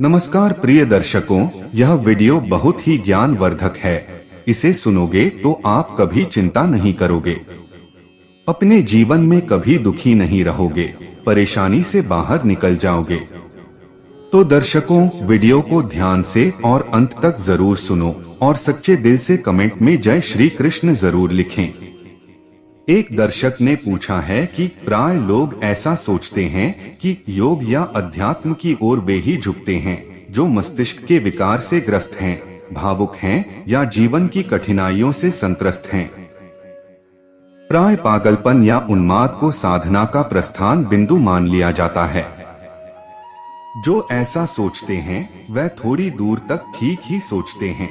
नमस्कार प्रिय दर्शकों, यह वीडियो बहुत ही ज्ञानवर्धक है। इसे सुनोगे तो आप कभी चिंता नहीं करोगे, अपने जीवन में कभी दुखी नहीं रहोगे, परेशानी से बाहर निकल जाओगे। तो दर्शकों, वीडियो को ध्यान से और अंत तक जरूर सुनो और सच्चे दिल से कमेंट में जय श्री कृष्ण जरूर लिखें। एक दर्शक ने पूछा है कि प्राय लोग ऐसा सोचते हैं कि योग या अध्यात्म की ओर वे ही झुकते हैं जो मस्तिष्क के विकार से ग्रस्त हैं, भावुक हैं या जीवन की कठिनाइयों से संत्रस्त हैं। प्राय पागलपन या उन्माद को साधना का प्रस्थान बिंदु मान लिया जाता है। जो ऐसा सोचते हैं वह थोड़ी दूर तक ठीक ही सोचते हैं।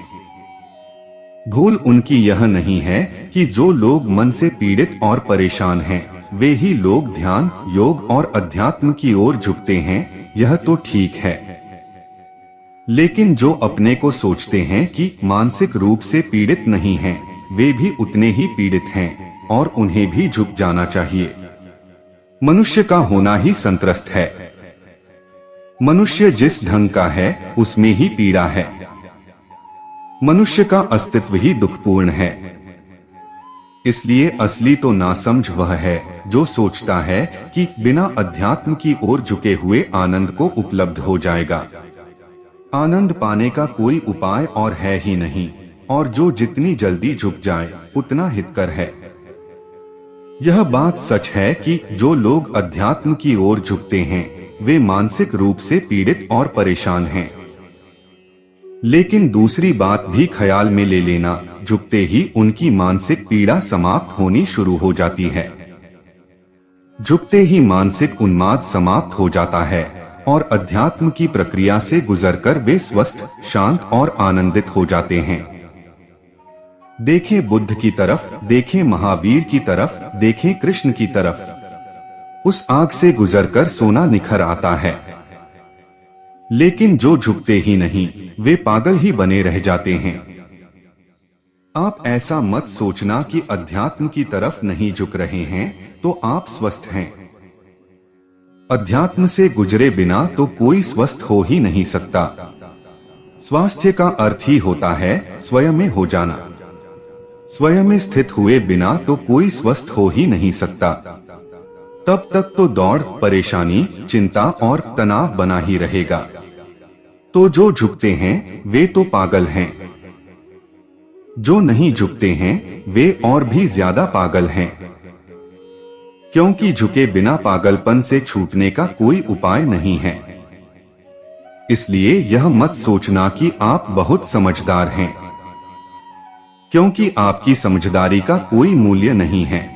भूल उनकी यह नहीं है कि जो लोग मन से पीड़ित और परेशान हैं, वे ही लोग ध्यान, योग और अध्यात्म की ओर झुकते हैं। यह तो ठीक है, लेकिन जो अपने को सोचते हैं कि मानसिक रूप से पीड़ित नहीं हैं, वे भी उतने ही पीड़ित हैं और उन्हें भी झुक जाना चाहिए। मनुष्य का होना ही संत्रस्त है। मनुष्य जिस ढंग का है उसमें ही पीड़ा है। मनुष्य का अस्तित्व ही दुखपूर्ण है। इसलिए असली तो नासमझ वह है जो सोचता है कि बिना अध्यात्म की ओर झुके हुए आनंद को उपलब्ध हो जाएगा। आनंद पाने का कोई उपाय और है ही नहीं, और जो जितनी जल्दी झुक जाए उतना हितकर है। यह बात सच है कि जो लोग अध्यात्म की ओर झुकते हैं वे मानसिक रूप से पीड़ित और परेशान हैं। लेकिन दूसरी बात भी ख्याल में ले लेना, झुकते ही उनकी मानसिक पीड़ा समाप्त होनी शुरू हो जाती है। झुकते ही मानसिक उन्माद समाप्त हो जाता है और अध्यात्म की प्रक्रिया से गुजरकर वे स्वस्थ, शांत और आनंदित हो जाते हैं। देखें बुद्ध की तरफ, देखें महावीर की तरफ, देखें कृष्ण की तरफ। उस आग से गुजरकर सोना निखर आता है। लेकिन जो झुकते ही नहीं वे पागल ही बने रह जाते हैं। आप ऐसा मत सोचना कि अध्यात्म की तरफ नहीं झुक रहे हैं तो आप स्वस्थ हैं। अध्यात्म से गुजरे बिना तो कोई स्वस्थ हो ही नहीं सकता। स्वास्थ्य का अर्थ ही होता है स्वयं में हो जाना। स्वयं में स्थित हुए बिना तो कोई स्वस्थ हो ही नहीं सकता। तब तक तो दौड़, परेशानी, चिंता और तनाव बना ही रहेगा। तो जो झुकते हैं वे तो पागल हैं। जो नहीं झुकते हैं वे और भी ज्यादा पागल हैं, क्योंकि झुके बिना पागलपन से छूटने का कोई उपाय नहीं है। इसलिए यह मत सोचना कि आप बहुत समझदार हैं, क्योंकि आपकी समझदारी का कोई मूल्य नहीं है।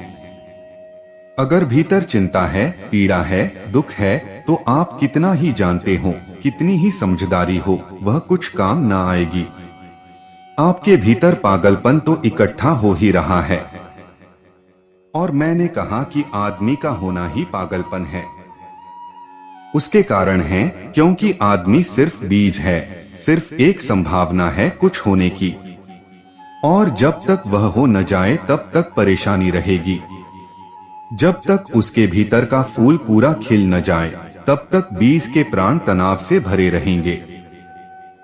अगर भीतर चिंता है, पीड़ा है, दुख है, तो आप कितना ही जानते हो, कितनी ही समझदारी हो, वह कुछ काम ना आएगी। आपके भीतर पागलपन तो इकट्ठा हो ही रहा है। और मैंने कहा कि आदमी का होना ही पागलपन है। उसके कारण है क्योंकि आदमी सिर्फ बीज है, सिर्फ एक संभावना है कुछ होने की, और जब तक वह हो न जाए तब तक परेशानी रहेगी। जब तक उसके भीतर का फूल पूरा खिल न जाए तब तक बीज के प्राण तनाव से भरे रहेंगे।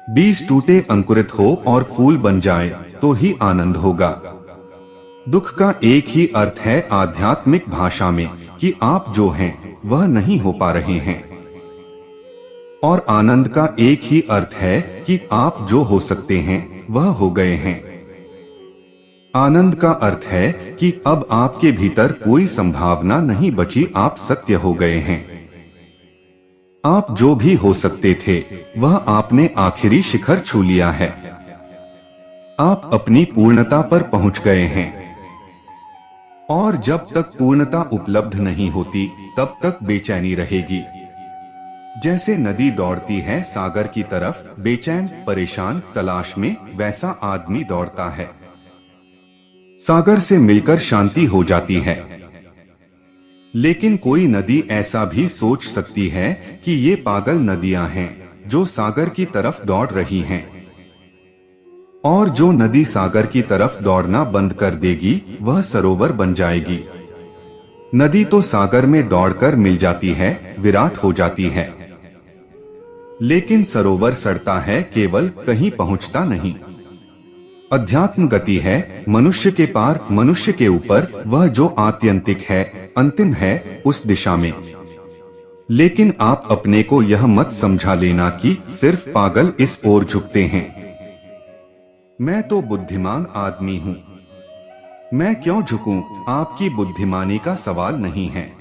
बीज टूटे, अंकुरित हो और फूल बन जाए तो ही आनंद होगा। दुख का एक ही अर्थ है आध्यात्मिक भाषा में कि आप जो हैं वह नहीं हो पा रहे हैं, और आनंद का एक ही अर्थ है कि आप जो हो सकते हैं वह हो गए हैं। आनंद का अर्थ है कि अब आपके भीतर कोई संभावना नहीं बची, आप सत्य हो गए हैं। आप जो भी हो सकते थे वह आपने आखिरी शिखर छू लिया है। आप अपनी पूर्णता पर पहुंच गए हैं, और जब तक पूर्णता उपलब्ध नहीं होती तब तक बेचैनी रहेगी। जैसे नदी दौड़ती है सागर की तरफ, बेचैन, परेशान, तलाश में, वैसा आदमी दौड़ता है। सागर से मिलकर शांति हो जाती है। लेकिन कोई नदी ऐसा भी सोच सकती है कि ये पागल नदियां हैं जो सागर की तरफ दौड़ रही हैं, और जो नदी सागर की तरफ दौड़ना बंद कर देगी वह सरोवर बन जाएगी। नदी तो सागर में दौड़कर मिल जाती है, विराट हो जाती है। लेकिन सरोवर सड़ता है, केवल कहीं पहुंचता नहीं। अध्यात्म गति है मनुष्य के पार, मनुष्य के ऊपर, वह जो आत्यंतिक है, अंतिम है, उस दिशा में। लेकिन आप अपने को यह मत समझा लेना कि सिर्फ पागल इस ओर झुकते हैं। मैं तो बुद्धिमान आदमी हूँ, मैं क्यों झुकूं? आपकी बुद्धिमानी का सवाल नहीं है।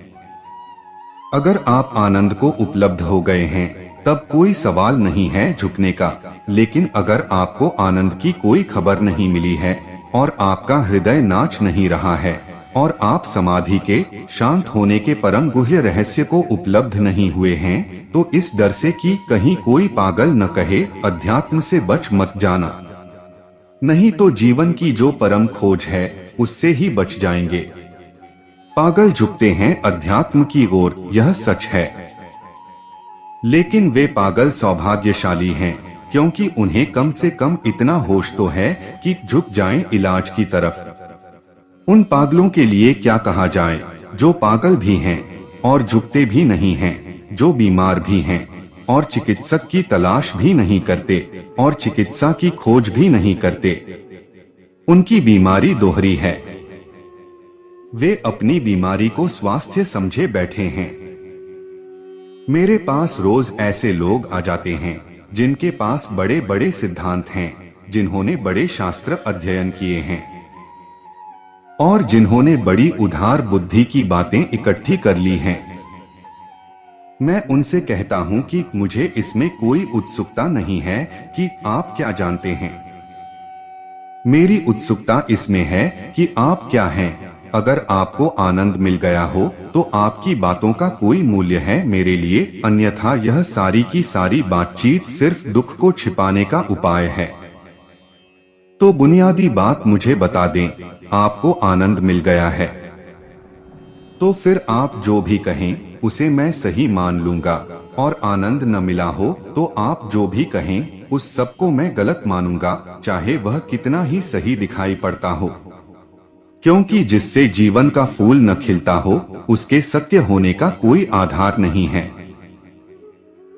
अगर आप आनंद को उपलब्ध हो गए हैं तब कोई सवाल नहीं है झुकने का। लेकिन अगर आपको आनंद की कोई खबर नहीं मिली है और आपका हृदय नाच नहीं रहा है और आप समाधि के शांत होने के परम गुह्य रहस्य को उपलब्ध नहीं हुए हैं, तो इस डर से कि कहीं कोई पागल न कहे, अध्यात्म से बच मत जाना। नहीं तो जीवन की जो परम खोज है उससे ही बच जाएंगे। पागल झुकते हैं अध्यात्म की ओर, यह सच है। लेकिन वे पागल सौभाग्यशाली हैं, क्योंकि उन्हें कम से कम इतना होश तो है कि झुक जाएं इलाज की तरफ। उन पागलों के लिए क्या कहा जाए जो पागल भी हैं और झुकते भी नहीं हैं, जो बीमार भी हैं और चिकित्सक की तलाश भी नहीं करते और चिकित्सा की खोज भी नहीं करते। उनकी बीमारी दोहरी है। वे अपनी बीमारी को स्वास्थ्य समझे बैठे हैं। मेरे पास रोज ऐसे लोग आ जाते हैं जिनके पास बड़े बड़े सिद्धांत हैं, जिन्होंने बड़े शास्त्र अध्ययन किए हैं और जिन्होंने बड़ी उदार बुद्धि की बातें इकट्ठी कर ली हैं। मैं उनसे कहता हूं कि मुझे इसमें कोई उत्सुकता नहीं है कि आप क्या जानते हैं। मेरी उत्सुकता इसमें है कि आप क्या हैं। अगर आपको आनंद मिल गया हो तो आपकी बातों का कोई मूल्य है मेरे लिए, अन्यथा यह सारी की सारी बातचीत सिर्फ दुख को छिपाने का उपाय है। तो बुनियादी बात मुझे बता दें, आपको आनंद मिल गया है तो फिर आप जो भी कहें उसे मैं सही मान लूंगा, और आनंद न मिला हो तो आप जो भी कहें उस सब को मैं गलत मानूंगा, चाहे वह कितना ही सही दिखाई पड़ता हो। क्योंकि जिससे जीवन का फूल न खिलता हो उसके सत्य होने का कोई आधार नहीं है,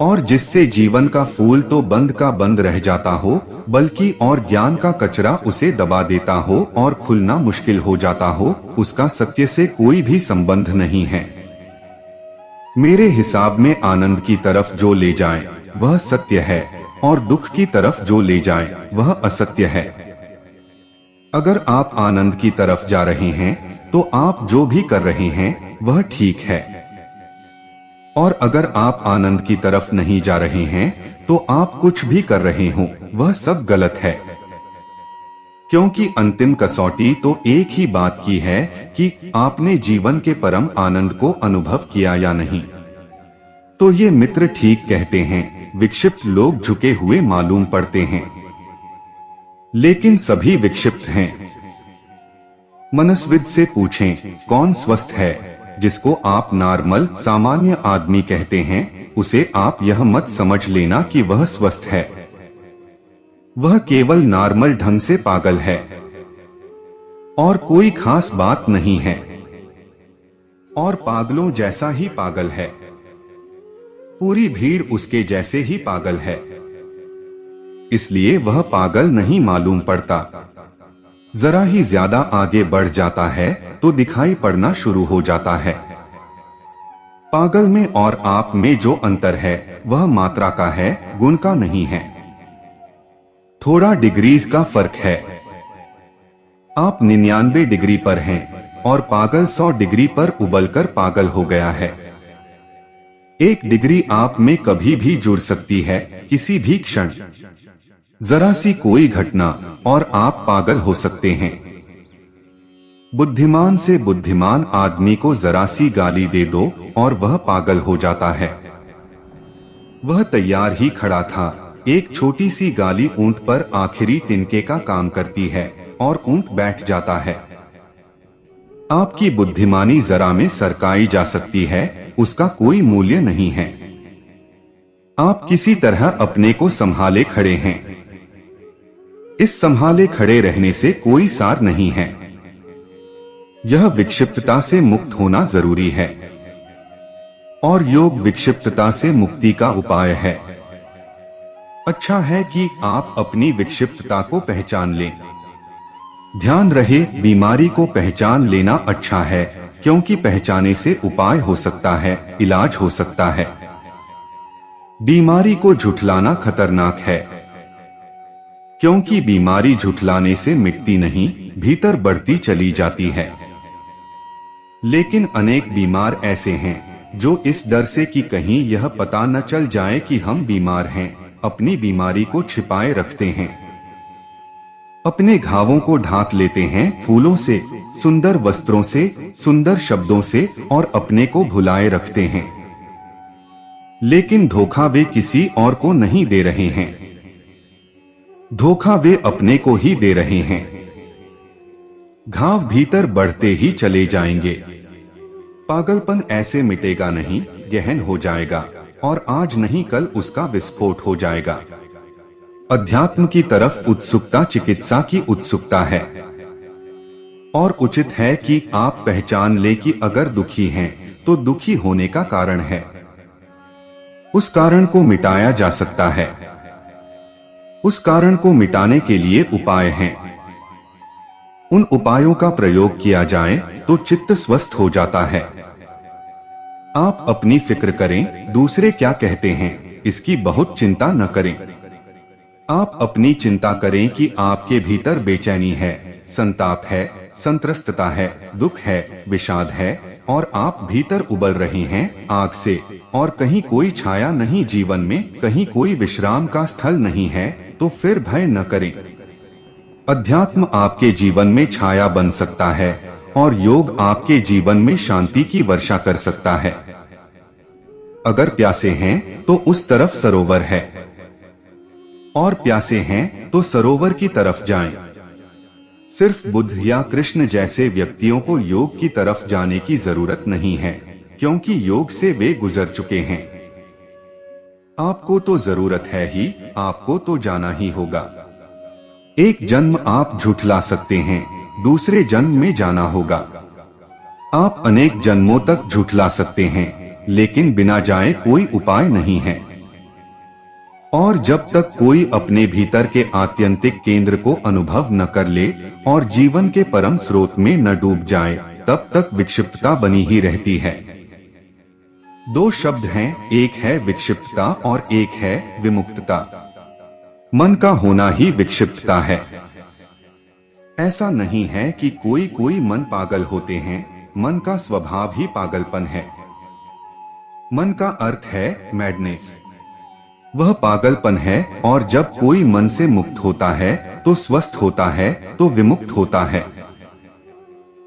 और जिससे जीवन का फूल तो बंद का बंद रह जाता हो, बल्कि और ज्ञान का कचरा उसे दबा देता हो और खुलना मुश्किल हो जाता हो, उसका सत्य से कोई भी संबंध नहीं है। मेरे हिसाब में आनंद की तरफ जो ले जाए वह सत्य है, और दुख की तरफ जो ले जाए वह असत्य है। अगर आप आनंद की तरफ जा रहे हैं तो आप जो भी कर रहे हैं वह ठीक है, और अगर आप आनंद की तरफ नहीं जा रहे हैं तो आप कुछ भी कर रहे हो वह सब गलत है। क्योंकि अंतिम कसौटी तो एक ही बात की है कि आपने जीवन के परम आनंद को अनुभव किया या नहीं। तो ये मित्र ठीक कहते हैं, विक्षिप्त लोग झुके हुए मालूम पड़ते हैं, लेकिन सभी विक्षिप्त हैं। मनस्विद से पूछें कौन स्वस्थ है। जिसको आप नॉर्मल सामान्य आदमी कहते हैं उसे आप यह मत समझ लेना कि वह स्वस्थ है। वह केवल नॉर्मल ढंग से पागल है और कोई खास बात नहीं है, और पागलों जैसा ही पागल है। पूरी भीड़ उसके जैसे ही पागल है, इसलिए वह पागल नहीं मालूम पड़ता। जरा ही ज्यादा आगे बढ़ जाता है तो दिखाई पड़ना शुरू हो जाता है। पागल में और आप में जो अंतर है वह मात्रा का है, गुण का नहीं है। थोड़ा डिग्रीज का फर्क है। आप 99 डिग्री पर हैं और पागल 100 डिग्री पर उबलकर पागल हो गया है। 1 डिग्री आप में कभी भी जुड़ सकती है, किसी भी क्षण। जरा सी कोई घटना और आप पागल हो सकते हैं। बुद्धिमान से बुद्धिमान आदमी को जरा सी गाली दे दो और वह पागल हो जाता है। वह तैयार ही खड़ा था। एक छोटी सी गाली ऊंट पर आखिरी तिनके का काम करती है और ऊंट बैठ जाता है। आपकी बुद्धिमानी जरा में सरकाई जा सकती है, उसका कोई मूल्य नहीं है। आप किसी तरह अपने को संभाले खड़े हैं। इस संभाले खड़े रहने से कोई सार नहीं है। यह विक्षिप्तता से मुक्त होना जरूरी है, और योग विक्षिप्तता से मुक्ति का उपाय है। अच्छा है कि आप अपनी विक्षिप्तता को पहचान लें। ध्यान रहे, बीमारी को पहचान लेना अच्छा है, क्योंकि पहचाने से उपाय हो सकता है, इलाज हो सकता है। बीमारी को झुठलाना खतरनाक है, क्योंकि बीमारी झुठलाने से मिटती नहीं, भीतर बढ़ती चली जाती है। लेकिन अनेक बीमार ऐसे हैं जो इस डर से कि कहीं यह पता न चल जाए कि हम बीमार हैं, अपनी बीमारी को छिपाए रखते हैं। अपने घावों को ढांक लेते हैं फूलों से, सुंदर वस्त्रों से, सुंदर शब्दों से और अपने को भुलाए रखते हैं। लेकिन धोखा वे किसी और को नहीं दे रहे हैं, धोखा वे अपने को ही दे रहे हैं। घाव भीतर बढ़ते ही चले जाएंगे। पागलपन ऐसे मिटेगा नहीं, गहन हो जाएगा और आज नहीं कल उसका विस्फोट हो जाएगा। अध्यात्म की तरफ उत्सुकता चिकित्सा की उत्सुकता है, और उचित है कि आप पहचान लें कि अगर दुखी हैं तो दुखी होने का कारण है, उस कारण को मिटाया जा सकता है। उस कारण को मिटाने के लिए उपाय हैं। उन उपायों का प्रयोग किया जाए तो चित्त स्वस्थ हो जाता है। आप अपनी फिक्र करें, दूसरे क्या कहते हैं इसकी बहुत चिंता न करें। आप अपनी चिंता करें कि आपके भीतर बेचैनी है, संताप है, संत्रस्तता है, दुख है, विषाद है और आप भीतर उबल रहे हैं आग से, और कहीं कोई छाया नहीं जीवन में, कहीं कोई विश्राम का स्थल नहीं है, तो फिर भय न करें। अध्यात्म आपके जीवन में छाया बन सकता है और योग आपके जीवन में शांति की वर्षा कर सकता है। अगर प्यासे हैं तो उस तरफ सरोवर है, और प्यासे हैं तो सरोवर की तरफ जाएं। सिर्फ बुद्ध या कृष्ण जैसे व्यक्तियों को योग की तरफ जाने की जरूरत नहीं है, क्योंकि योग से वे गुजर चुके हैं। आपको तो जरूरत है ही, आपको तो जाना ही होगा। एक जन्म आप झुठला सकते हैं, दूसरे जन्म में जाना होगा। आप अनेक जन्मों तक झुठला सकते हैं, लेकिन बिना जाए कोई उपाय नहीं है। और जब तक कोई अपने भीतर के आत्यंतिक केंद्र को अनुभव न कर ले और जीवन के परम स्रोत में न डूब जाए, तब तक विक्षिप्तता बनी ही रहती है। दो शब्द हैं, एक है विक्षिप्तता और एक है विमुक्तता। मन का होना ही विक्षिप्तता है। ऐसा नहीं है कि कोई मन पागल होते हैं, मन का स्वभाव ही पागलपन है। मन का अर्थ है मैडनेस, वह पागलपन है। और जब कोई मन से मुक्त होता है तो स्वस्थ होता है, तो विमुक्त होता है।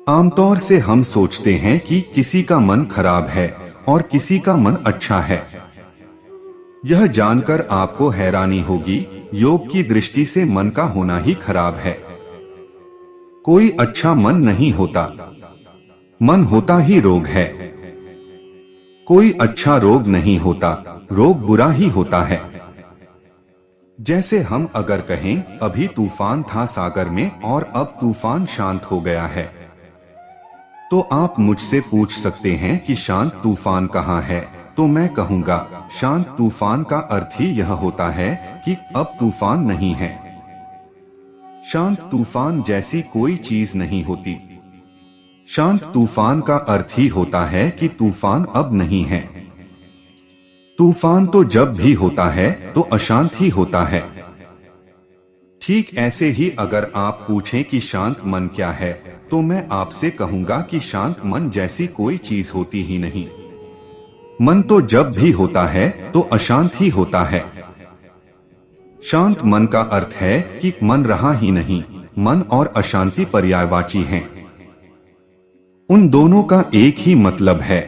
आमतौर से हम सोचते हैं कि किसी का मन खराब है और किसी का मन अच्छा है। यह जानकर आपको हैरानी होगी, योग की दृष्टि से मन का होना ही खराब है। कोई अच्छा मन नहीं होता, मन होता ही रोग है। कोई अच्छा रोग नहीं होता, रोग बुरा ही होता है। जैसे हम अगर कहें अभी तूफान था सागर में और अब तूफान शांत हो गया है, तो आप मुझसे पूछ सकते हैं कि शांत तूफान कहाँ है, तो मैं कहूँगा शांत तूफान का अर्थ ही यह होता है कि अब तूफान नहीं है। शांत तूफान जैसी कोई चीज नहीं होती। शांत तूफान का अर्थ ही होता है कि तूफान अब नहीं है। तूफान तो जब भी होता है तो अशांत ही होता है। ठीक ऐसे ही अगर आप पूछें कि शांत मन क्या है, तो मैं आपसे कहूंगा कि शांत मन जैसी कोई चीज होती ही नहीं। मन तो जब भी होता है तो अशांत ही होता है। शांत मन का अर्थ है कि मन रहा ही नहीं। मन और अशांति पर्यायवाची हैं। उन दोनों का एक ही मतलब है।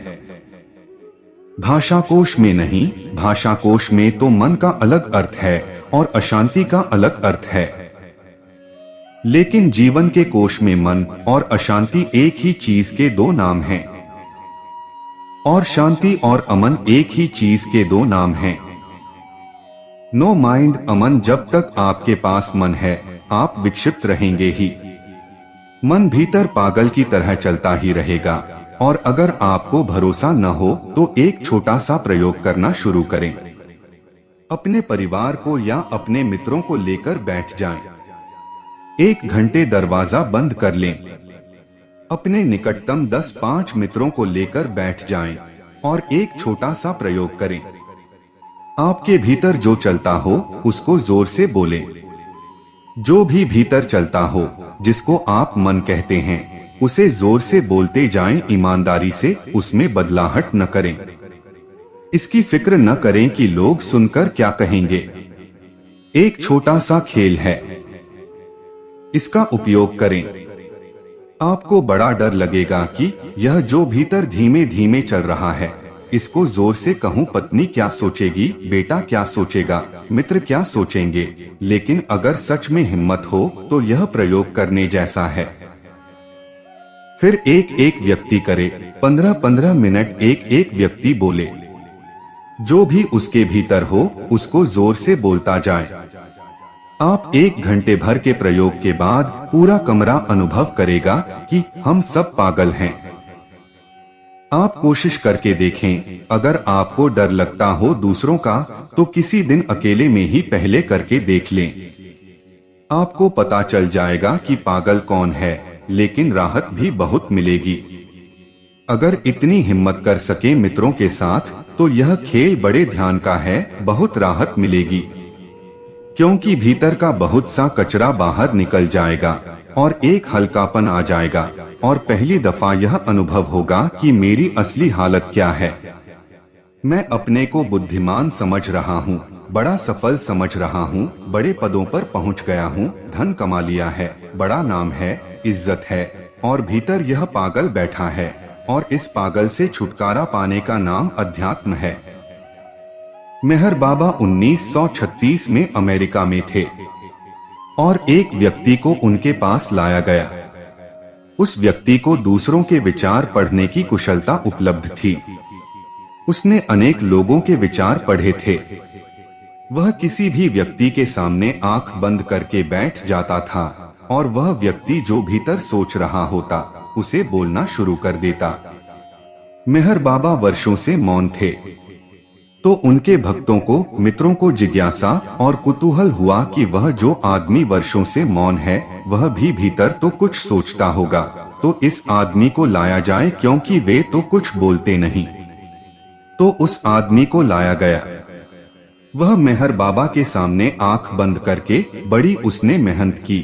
भाषाकोश में नहीं, भाषाकोश में तो मन का अलग अर्थ है और अशांति का अलग अर्थ है। लेकिन जीवन के कोश में मन और अशांति एक ही चीज के दो नाम हैं। और शांति और अमन एक ही चीज के दो नाम हैं। नो माइंड अमन, जब तक आपके पास मन है आप विक्षिप्त रहेंगे ही। मन भीतर पागल की तरह चलता ही रहेगा। और अगर आपको भरोसा न हो तो एक छोटा सा प्रयोग करना शुरू करें। अपने परिवार को या अपने मित्रों को लेकर बैठ जाएं। 1 घंटे दरवाजा बंद कर लें। अपने निकटतम 10-5 मित्रों को लेकर बैठ जाएं और एक छोटा सा प्रयोग करें। आपके भीतर जो चलता हो उसको जोर से बोलें। जो भी भीतर चलता हो, जिसको आप मन कहते हैं, उसे जोर से बोलते जाएं। ईमानदारी से उसमें बदलाहट न करें। इसकी फिक्र न करें कि लोग सुनकर क्या कहेंगे। एक छोटा सा खेल है, इसका उपयोग करें। आपको बड़ा डर लगेगा कि यह जो भीतर धीमे धीमे चल रहा है, इसको जोर से कहूं, पत्नी क्या सोचेगी, बेटा क्या सोचेगा, मित्र क्या सोचेंगे। लेकिन अगर सच में हिम्मत हो तो यह प्रयोग करने जैसा है। फिर एक एक व्यक्ति करे, 15-15 मिनट एक एक व्यक्ति बोले। जो भी उसके भीतर हो उसको जोर से बोलता जाए। आप 1 घंटे भर के प्रयोग के बाद पूरा कमरा अनुभव करेगा कि हम सब पागल हैं। आप कोशिश करके देखें। अगर आपको डर लगता हो दूसरों का, तो किसी दिन अकेले में ही पहले करके देख लें। आपको पता चल जाएगा कि पागल कौन है, लेकिन राहत भी बहुत मिलेगी। अगर इतनी हिम्मत कर सके मित्रों के साथ, तो यह खेल बड़े ध्यान का है। बहुत राहत मिलेगी, क्योंकि भीतर का बहुत सा कचरा बाहर निकल जाएगा और एक हल्कापन आ जाएगा। और पहली दफा यह अनुभव होगा कि मेरी असली हालत क्या है। मैं अपने को बुद्धिमान समझ रहा हूँ, बड़ा सफल समझ रहा हूँ, बड़े पदों पर पहुँच गया हूँ, धन कमा लिया है, बड़ा नाम है, इज्जत है। और भीतर यह पागल बैठा है, और इस पागल से छुटकारा पाने का नाम अध्यात्म है। मेहर बाबा 1936 में अमेरिका में थे और एक व्यक्ति को उनके पास लाया गया। उस व्यक्ति को दूसरों के विचार पढ़ने की कुशलता उपलब्ध थी। उसने अनेक लोगों के विचार पढ़े थे। वह किसी भी व्यक्ति के सामने आंख बंद करके बैठ जाता था और वह व्यक्ति जो भीतर सोच रहा होता उसे बोलना शुरू कर देता। मेहर बाबा वर्षों से मौन थे, तो उनके भक्तों को, मित्रों को जिज्ञासा और कुतूहल हुआ कि वह जो आदमी वर्षों से मौन है, वह भी भीतर तो कुछ सोचता होगा। तो इस आदमी को लाया जाए, क्योंकि वे तो कुछ बोलते नहीं। तो उस आदमी को लाया गया। वह मेहर बाबा के सामने आंख बंद करके बड़ी उसने मेहनत की,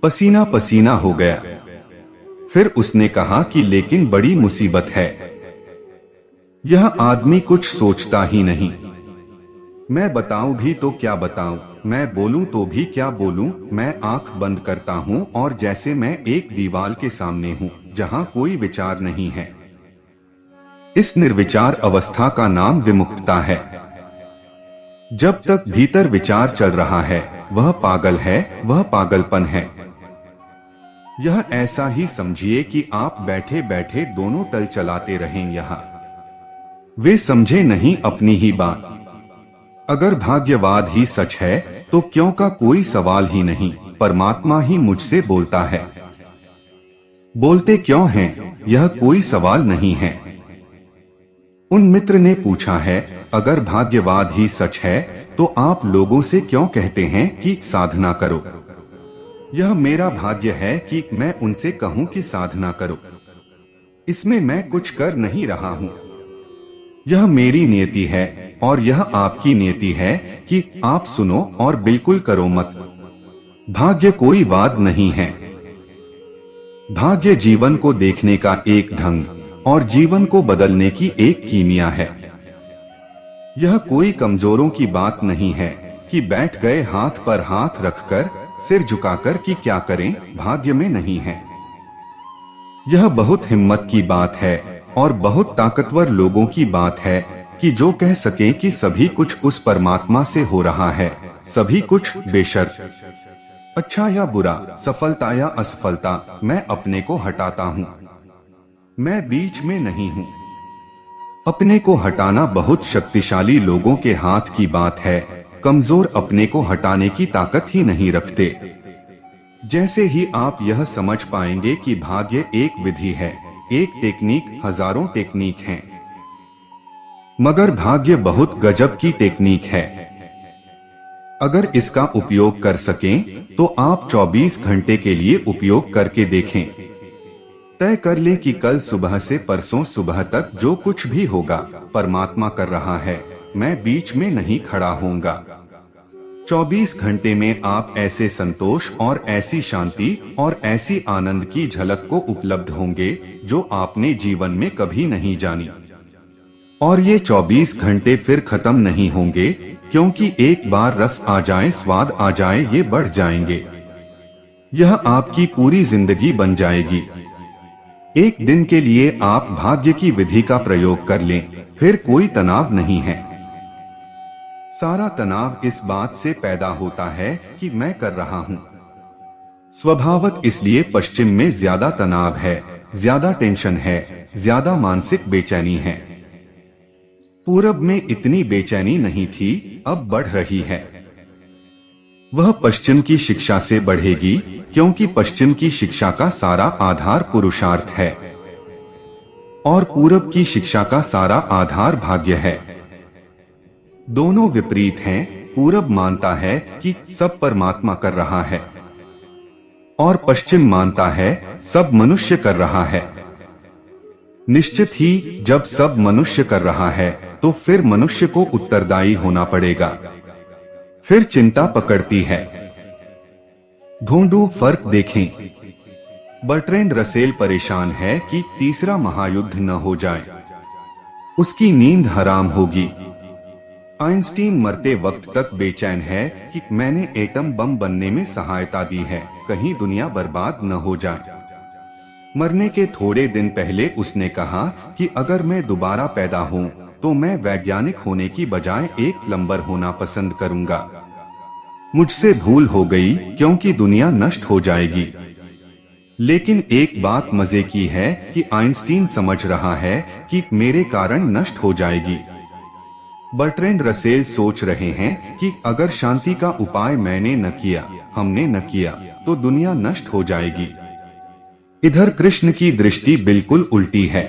पसीना पसीना हो गया। फिर उसने कहा कि लेकिन बड़ी मुसीबत है, यह आदमी कुछ सोचता ही नहीं। मैं बताऊं भी तो क्या बताऊं, मैं बोलूं तो भी क्या बोलूं। मैं आंख बंद करता हूं और जैसे मैं एक दीवार के सामने हूं जहां कोई विचार नहीं है। इस निर्विचार अवस्था का नाम विमुक्तता है। जब तक भीतर विचार चल रहा है, वह पागल है, वह पागलपन है। यह ऐसा ही समझिए कि आप बैठे बैठे दोनों टल चलाते रहें। यहाँ वे समझे नहीं अपनी ही बात। अगर भाग्यवाद ही सच है तो क्यों का कोई सवाल ही नहीं। परमात्मा ही मुझसे बोलता है। बोलते क्यों हैं, यह कोई सवाल नहीं है। उन मित्र ने पूछा है, अगर भाग्यवाद ही सच है तो आप लोगों से क्यों कहते हैं कि साधना करो। यह मेरा भाग्य है कि मैं उनसे कहूं कि साधना करो। इसमें मैं कुछ कर नहीं रहा हूं। यह मेरी नियति है और यह आपकी नियति है कि आप सुनो और बिल्कुल करो मत। भाग्य कोई वाद नहीं है। भाग्य जीवन को देखने का एक ढंग और जीवन को बदलने की एक कीमिया है। यह कोई कमजोरों की बात नहीं है कि बैठ गए हाथ पर हाथ रखकर, सिर झुकाकर कि क्या करें, भाग्य में नहीं है। यह बहुत हिम्मत की बात है और बहुत ताकतवर लोगों की बात है कि जो कह सकें कि सभी कुछ उस परमात्मा से हो रहा है, सभी कुछ बेशर्त, अच्छा या बुरा, सफलता या असफलता, मैं अपने को हटाता हूँ। मैं बीच में नहीं हूँ। अपने को हटाना बहुत शक्तिशाली लोगों के हाथ की बात है। कमजोर अपने को हटाने की ताकत ही नहीं रखते। जैसे ही आप यह समझ पाएंगे कि भाग्य एक विधि है, एक टेक्निक, हजारों टेक्निक हैं। मगर भाग्य बहुत गजब की टेक्निक है। अगर इसका उपयोग कर सकें तो आप 24 घंटे के लिए उपयोग करके देखें। तय कर लें कि कल सुबह से परसों सुबह तक जो कुछ भी होगा परमात्मा कर रहा है, मैं बीच में नहीं खड़ा होऊंगा। 24 घंटे में आप ऐसे संतोष और ऐसी शांति और ऐसी आनंद की झलक को उपलब्ध होंगे जो आपने जीवन में कभी नहीं जानी। और ये 24 घंटे फिर खत्म नहीं होंगे, क्योंकि एक बार रस आ जाए, स्वाद आ जाए, ये बढ़ जाएंगे। यह आपकी पूरी जिंदगी बन जाएगी। एक दिन के लिए आप भाग्य की विधि का प्रयोग कर लें, फिर कोई तनाव नहीं है। सारा तनाव इस बात से पैदा होता है कि मैं कर रहा हूं। स्वभावत इसलिए पश्चिम में ज्यादा तनाव है, ज्यादा टेंशन है, ज्यादा मानसिक बेचैनी है। पूरब में इतनी बेचैनी नहीं थी, अब बढ़ रही है। वह पश्चिम की शिक्षा से बढ़ेगी, क्योंकि पश्चिम की शिक्षा का सारा आधार पुरुषार्थ है और पूरब की शिक्षा का सारा आधार भाग्य है। दोनों विपरीत हैं। पूरब मानता है कि सब परमात्मा कर रहा है और पश्चिम मानता है सब मनुष्य कर रहा है। निश्चित ही जब सब मनुष्य कर रहा है तो फिर मनुष्य को उत्तरदायी होना पड़ेगा। फिर चिंता पकड़ती है। ढूंढू फर्क देखें। बर्ट्रैंड रसेल परेशान है कि तीसरा महायुद्ध न हो जाए, उसकी नींद हराम होगी। आइंस्टीन मरते वक्त तक बेचैन है कि मैंने एटम बम बनने में सहायता दी है, कहीं दुनिया बर्बाद न हो जाए। मरने के थोड़े दिन पहले उसने कहा कि अगर मैं दोबारा पैदा हूं तो मैं वैज्ञानिक होने की बजाय एक प्लम्बर होना पसंद करूंगा। मुझसे भूल हो गई, क्योंकि दुनिया नष्ट हो जाएगी। लेकिन एक बात मजे की है कि आइंस्टीन समझ रहा है कि मेरे कारण नष्ट हो जाएगी। बर्ट्रैंड रसेल सोच रहे हैं कि अगर शांति का उपाय मैंने न किया, हमने न किया, तो दुनिया नष्ट हो जाएगी। इधर कृष्ण की दृष्टि बिल्कुल उल्टी है।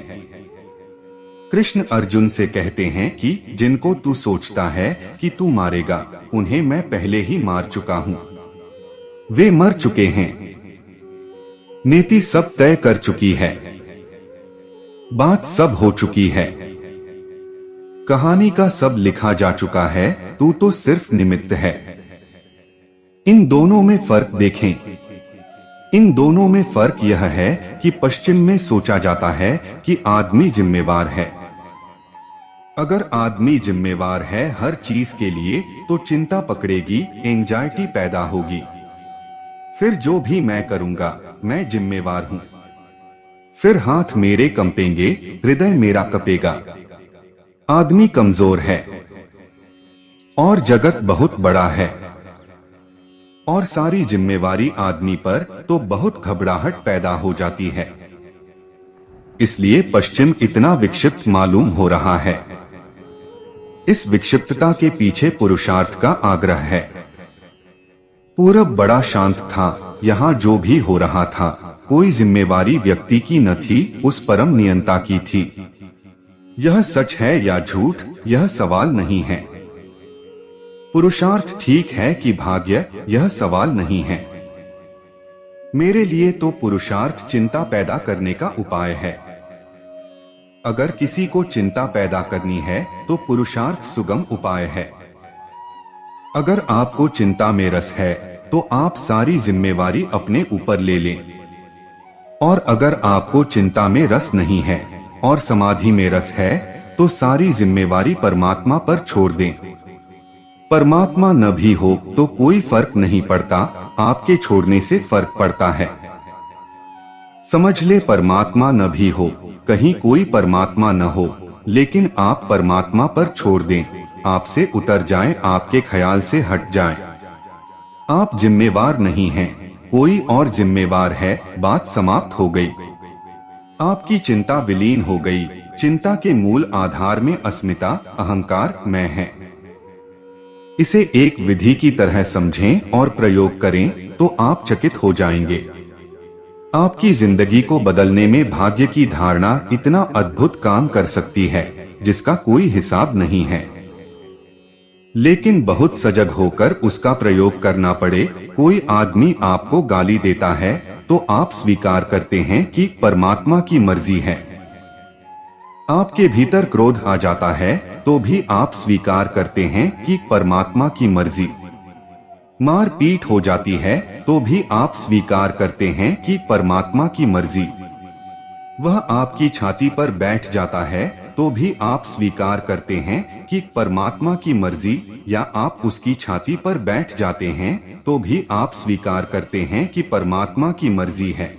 कृष्ण अर्जुन से कहते हैं कि जिनको तू सोचता है कि तू मारेगा, उन्हें मैं पहले ही मार चुका हूं। वे मर चुके हैं। नीति सब तय कर चुकी है। बात सब हो चुकी है। कहानी का सब लिखा जा चुका है, तू तो सिर्फ निमित्त है। इन दोनों में फर्क देखें। इन दोनों में फर्क यह है कि पश्चिम में सोचा जाता है कि आदमी जिम्मेवार है। अगर आदमी जिम्मेवार है हर चीज के लिए तो चिंता पकड़ेगी, एंजाइटी पैदा होगी। फिर जो भी मैं करूंगा मैं जिम्मेवार हूं। फिर हाथ मेरे कंपेंगे, हृदय मेरा कपेगा। आदमी कमजोर है और जगत बहुत बड़ा है और सारी जिम्मेवारी आदमी पर, तो बहुत घबराहट पैदा हो जाती है। इसलिए पश्चिम इतना विक्षिप्त मालूम हो रहा है। इस विक्षिप्तता के पीछे पुरुषार्थ का आग्रह है। पूरब बड़ा शांत था, यहाँ जो भी हो रहा था कोई जिम्मेवारी व्यक्ति की न थी, उस परम नियंता की थी। यह सच है या झूठ, यह सवाल नहीं है। पुरुषार्थ ठीक है कि भाग्य, यह सवाल नहीं है। मेरे लिए तो पुरुषार्थ चिंता पैदा करने का उपाय है। अगर किसी को चिंता पैदा करनी है तो पुरुषार्थ सुगम उपाय है। अगर आपको चिंता में रस है तो आप सारी जिम्मेवारी अपने ऊपर ले लें। और अगर आपको चिंता में रस नहीं है और समाधि में रस है तो सारी जिम्मेवारी परमात्मा पर छोड़ दें। परमात्मा न भी हो तो कोई फर्क नहीं पड़ता, आपके छोड़ने से फर्क पड़ता है। समझ ले परमात्मा न भी हो, कहीं कोई परमात्मा न हो, लेकिन आप परमात्मा पर छोड़ दें, आपसे उतर जाएं, आपके ख्याल से हट जाएं। आप जिम्मेवार नहीं हैं, कोई और जिम्मेवार है, बात समाप्त हो गई। आपकी चिंता विलीन हो गई। चिंता के मूल आधार में अस्मिता, अहंकार, मैं है। इसे एक विधि की तरह समझें और प्रयोग करें तो आप चकित हो जाएंगे। आपकी जिंदगी को बदलने में भाग्य की धारणा इतना अद्भुत काम कर सकती है जिसका कोई हिसाब नहीं है। लेकिन बहुत सजग होकर उसका प्रयोग करना पड़े। कोई आदमी आपको गाली देता है तो आप स्वीकार करते हैं कि परमात्मा की मर्जी है। आपके भीतर क्रोध आ जाता है तो भी आप स्वीकार करते हैं कि परमात्मा की मर्जी। मार पीट हो जाती है तो भी आप स्वीकार करते हैं कि परमात्मा की मर्जी। वह आपकी छाती पर बैठ जाता है तो भी आप स्वीकार करते हैं कि परमात्मा की मर्जी, या आप उसकी छाती पर बैठ जाते हैं तो भी आप स्वीकार करते हैं कि परमात्मा की मर्जी है।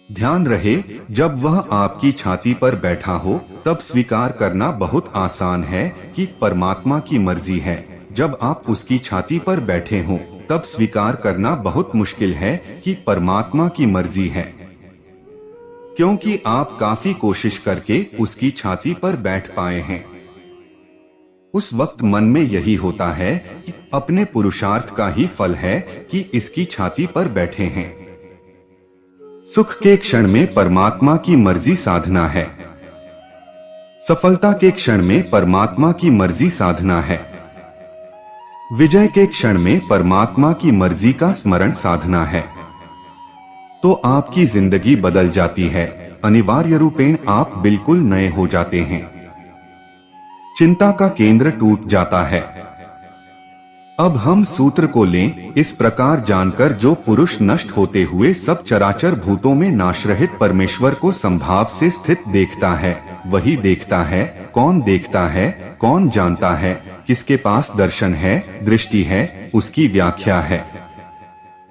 ध्यान रहे, जब वह आपकी छाती पर बैठा हो तब स्वीकार करना बहुत आसान है कि परमात्मा की मर्जी है। जब आप उसकी छाती पर बैठे हों तब स्वीकार करना बहुत मुश्किल है कि परमात्मा की मर्जी है, क्योंकि आप काफी कोशिश करके उसकी छाती पर बैठ पाए हैं। उस वक्त मन में यही होता है कि अपने पुरुषार्थ का ही फल है कि इसकी छाती पर बैठे हैं। सुख के क्षण में परमात्मा की मर्जी साधना है, सफलता के क्षण में परमात्मा की मर्जी साधना है, विजय के क्षण में परमात्मा की मर्जी का स्मरण साधना है, तो आपकी जिंदगी बदल जाती है। अनिवार्य रूपेण आप बिल्कुल नए हो जाते हैं। चिंता का केंद्र टूट जाता है। अब हम सूत्र को लें। इस प्रकार जानकर जो पुरुष नष्ट होते हुए सब चराचर भूतों में नाशरहित परमेश्वर को संभाव से स्थित देखता है, वही देखता है। कौन देखता है, कौन जानता है, किसके पास दर्शन है, दृष्टि है, उसकी व्याख्या है।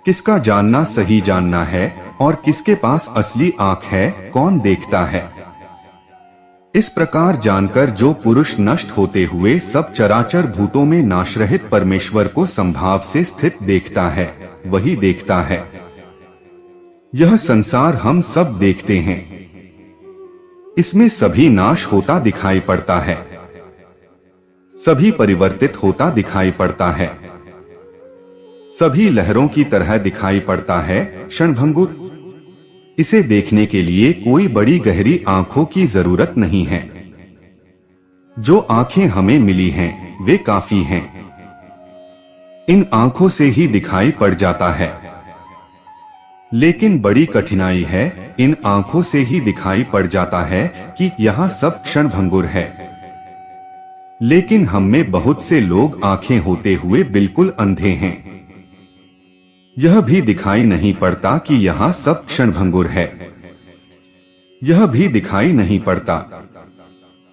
किसका जानना सही जानना है और किसके पास असली आंख है, कौन देखता है। इस प्रकार जानकर जो पुरुष नष्ट होते हुए सब चराचर भूतों में नाशरहित परमेश्वर को संभाव से स्थित देखता है, वही देखता है। यह संसार हम सब देखते हैं, इसमें सभी नाश होता दिखाई पड़ता है, सभी परिवर्तित होता दिखाई पड़ता है, सभी लहरों की तरह दिखाई पड़ता है, क्षणभंगुर। इसे देखने के लिए कोई बड़ी गहरी आंखों की जरूरत नहीं है। जो आंखें हमें मिली हैं, वे काफी हैं। इन आंखों से ही दिखाई पड़ जाता है। लेकिन बड़ी कठिनाई है, इन आंखों से ही दिखाई पड़ जाता है कि यहाँ सब क्षणभंगुर है। लेकिन हम में बहुत से लोग आंखें होते हुए बिल्कुल अंधे हैं। यह भी दिखाई नहीं पड़ता कि यहाँ सब क्षणभंगुर है। यह भी दिखाई नहीं पड़ता।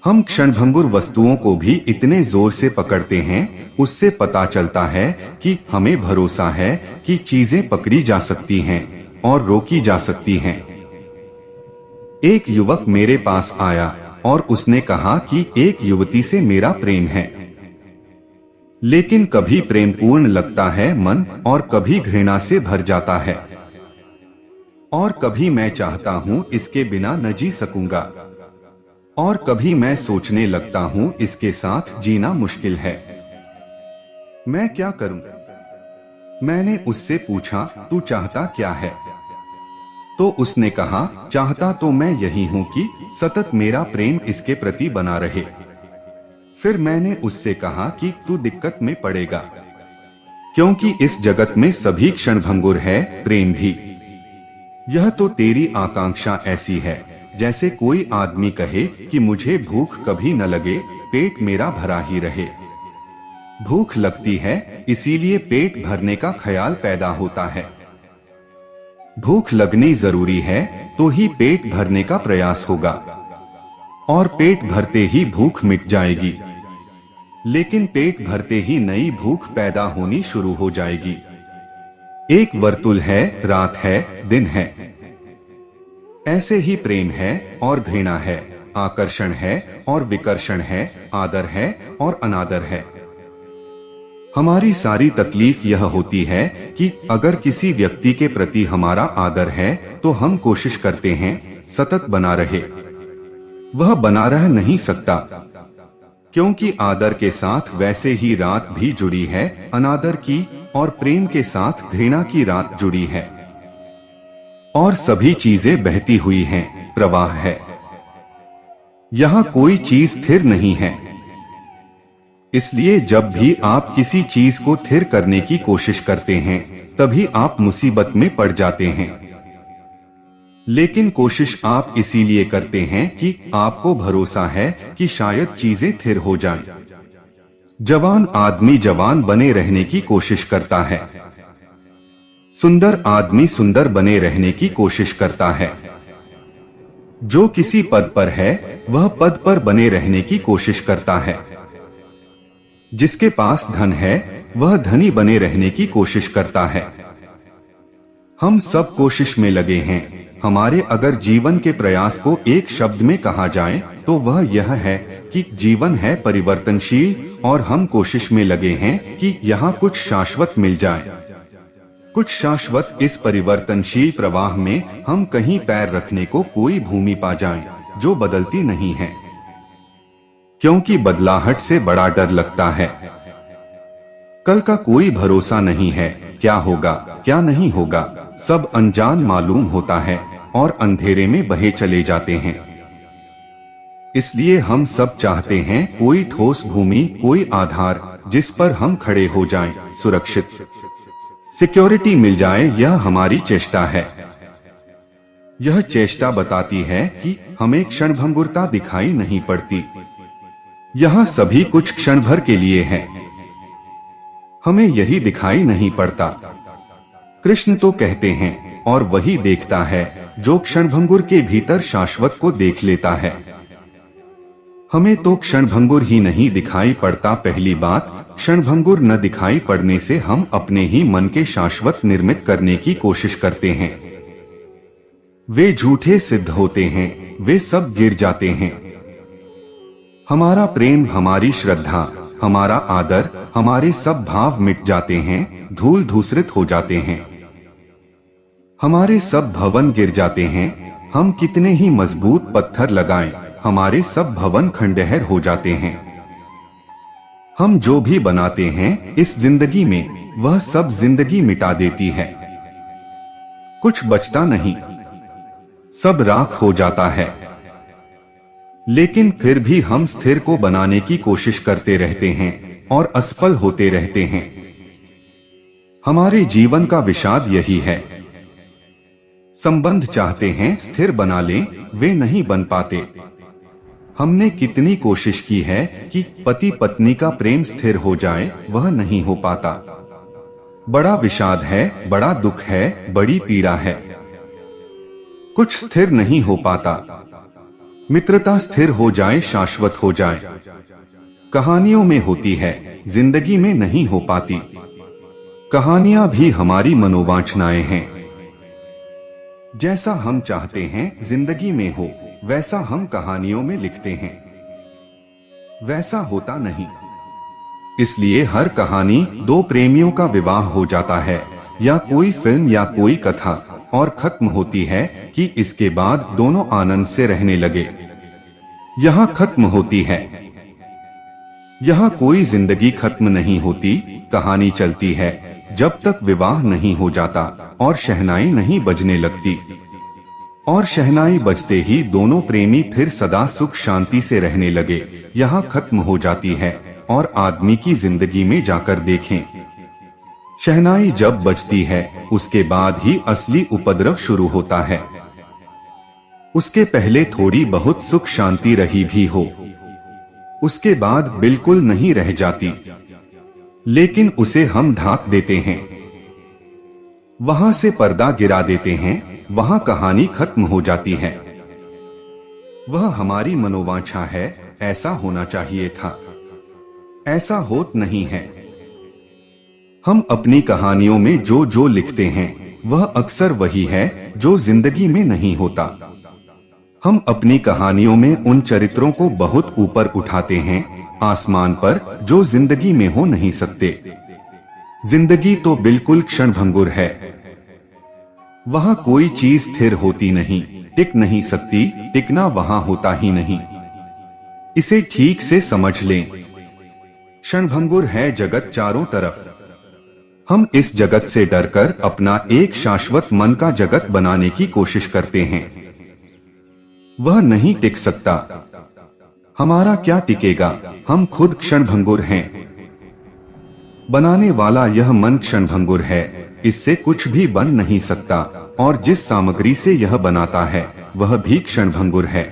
हम क्षणभंगुर वस्तुओं को भी इतने जोर से पकड़ते हैं, उससे पता चलता है कि हमें भरोसा है कि चीजें पकड़ी जा सकती हैं और रोकी जा सकती हैं। एक युवक मेरे पास आया और उसने कहा कि एक युवती से मेरा प्रेम है, लेकिन कभी प्रेम पूर्ण लगता है मन, और कभी घृणा से भर जाता है, और कभी मैं चाहता हूं इसके बिना न जी सकूंगा, और कभी मैं सोचने लगता हूं इसके साथ जीना मुश्किल है। मैं क्या करूं? मैंने उससे पूछा, तू चाहता क्या है? तो उसने कहा, चाहता तो मैं यही हूं कि सतत मेरा प्रेम इसके प्रति बना रहे। फिर मैंने उससे कहा कि तू दिक्कत में पड़ेगा, क्योंकि इस जगत में सभी क्षणभंगुर है, प्रेम भी। यह तो तेरी आकांक्षा ऐसी है जैसे कोई आदमी कहे कि मुझे भूख कभी न लगे, पेट मेरा भरा ही रहे। भूख लगती है, इसीलिए पेट भरने का ख्याल पैदा होता है। भूख लगनी जरूरी है तो ही पेट भरने का प्रयास होगा, और पेट भरते ही भूख मिट जाएगी। लेकिन पेट भरते ही नई भूख पैदा होनी शुरू हो जाएगी। एक वर्तुल है, रात है, दिन है। ऐसे ही प्रेम है और घृणा है, आकर्षण है और विकर्षण है, आदर है और अनादर है। हमारी सारी तकलीफ यह होती है कि अगर किसी व्यक्ति के प्रति हमारा आदर है तो हम कोशिश करते हैं सतत बना रहे। वह बना रह नहीं सकता, क्योंकि आदर के साथ वैसे ही रात भी जुड़ी है, अनादर की और प्रेम के साथ घृणा की रात जुड़ी है। और सभी चीजें बहती हुई हैं, प्रवाह है। यहाँ कोई चीज स्थिर नहीं है। इसलिए जब भी आप किसी चीज को स्थिर करने की कोशिश करते हैं, तभी आप मुसीबत में पड़ जाते हैं। लेकिन कोशिश आप इसीलिए करते हैं कि आपको भरोसा है कि शायद चीजें स्थिर हो जाएं। जवान आदमी जवान बने रहने की कोशिश करता है। सुंदर आदमी सुंदर बने रहने की कोशिश करता है। जो किसी पद पर है वह पद पर बने रहने की कोशिश करता है। जिसके पास धन है वह धनी बने रहने की कोशिश करता है। हम सब कोशिश में लगे हैं। हमारे अगर जीवन के प्रयास को एक शब्द में कहा जाए तो वह यह है कि जीवन है परिवर्तनशील, और हम कोशिश में लगे हैं कि यहाँ कुछ शाश्वत मिल जाए। कुछ शाश्वत इस परिवर्तनशील प्रवाह में हम कहीं पैर रखने को कोई भूमि पा जाएं, जो बदलती नहीं है। क्योंकि बदलाहट से बड़ा डर लगता है। कल का कोई भरोसा नहीं है, क्या होगा क्या नहीं होगा, सब अनजान मालूम होता है और अंधेरे में बहे चले जाते हैं। इसलिए हम सब चाहते हैं कोई ठोस भूमि, कोई आधार जिस पर हम खड़े हो जाएं, सुरक्षित सिक्योरिटी मिल जाए। यह हमारी चेष्टा है। यह चेष्टा बताती है कि हमें क्षणभंगुरता दिखाई नहीं पड़ती। यहाँ सभी कुछ क्षण भर के लिए है। हमें यही दिखाई नहीं पड़ता। कृष्ण तो कहते हैं, और वही देखता है जो क्षणभंगुर के भीतर शाश्वत को देख लेता है। हमें तो क्षणभंगुर ही नहीं दिखाई पड़ता। पहली बात, क्षणभंगुर न दिखाई पड़ने से हम अपने ही मन के शाश्वत निर्मित करने की कोशिश करते हैं। वे झूठे सिद्ध होते हैं, वे सब गिर जाते हैं। हमारा प्रेम, हमारी श्रद्धा, हमारा आदर, हमारे सब भाव मिट जाते हैं, धूल धूसरित हो जाते हैं। हमारे सब भवन गिर जाते हैं। हम कितने ही मजबूत पत्थर लगाएं, हमारे सब भवन खंडहर हो जाते हैं। हम जो भी बनाते हैं इस जिंदगी में, वह सब जिंदगी मिटा देती है। कुछ बचता नहीं, सब राख हो जाता है। लेकिन फिर भी हम स्थिर को बनाने की कोशिश करते रहते हैं और असफल होते रहते हैं। हमारे जीवन का विषाद यही है। संबंध चाहते हैं स्थिर बना लें, वे नहीं बन पाते। हमने कितनी कोशिश की है कि पति पत्नी का प्रेम स्थिर हो जाए, वह नहीं हो पाता। बड़ा विषाद है, बड़ा दुख है, बड़ी पीड़ा है। कुछ स्थिर नहीं हो पाता। मित्रता स्थिर हो जाए, शाश्वत हो जाए, कहानियों में होती है, जिंदगी में नहीं हो पाती। कहानियां भी हमारी मनोवांछनाएं हैं। जैसा हम चाहते हैं जिंदगी में हो, वैसा हम कहानियों में लिखते हैं। वैसा होता नहीं। इसलिए हर कहानी दो प्रेमियों का विवाह हो जाता है, या कोई फिल्म या कोई कथा, और खत्म होती है कि इसके बाद दोनों आनंद से रहने लगे। यहाँ खत्म होती है। यहाँ कोई जिंदगी खत्म नहीं होती, कहानी चलती है जब तक विवाह नहीं हो जाता और शहनाई नहीं बजने लगती। और शहनाई बजते ही दोनों प्रेमी फिर सदा सुख शांति से रहने लगे। यहाँ खत्म हो जाती है और आदमी की जिंदगी में जाकर देखें, शहनाई जब बजती है उसके बाद ही असली उपद्रव शुरू होता है। उसके पहले थोड़ी बहुत सुख शांति रही भी हो, उसके बाद बिल्कुल नहीं रह जाती, लेकिन उसे हम ढांक देते हैं, वहां से पर्दा गिरा देते हैं, वहां कहानी खत्म हो जाती है। वह हमारी मनोवांछा है, ऐसा होना चाहिए था, ऐसा होत नहीं है। हम अपनी कहानियों में जो जो लिखते हैं वह अक्सर वही है जो जिंदगी में नहीं होता। हम अपनी कहानियों में उन चरित्रों को बहुत ऊपर उठाते हैं, आसमान पर, जो जिंदगी में हो नहीं सकते। जिंदगी तो बिल्कुल क्षणभंगुर है। वहां कोई चीज स्थिर होती नहीं, टिक नहीं सकती, टिकना वहां होता ही नहीं। इसे ठीक से समझ लें। क्षणभंगुर है जगत चारों तरफ। हम इस जगत से डरकर अपना एक शाश्वत मन का जगत बनाने की कोशिश करते हैं। वह नहीं टिक सकता। हमारा क्या टिकेगा? हम खुद क्षणभंगुर हैं। बनाने वाला यह मन क्षणभंगुर है, इससे कुछ भी बन नहीं सकता, और जिस सामग्री से यह बनाता है वह भी क्षणभंगुर है।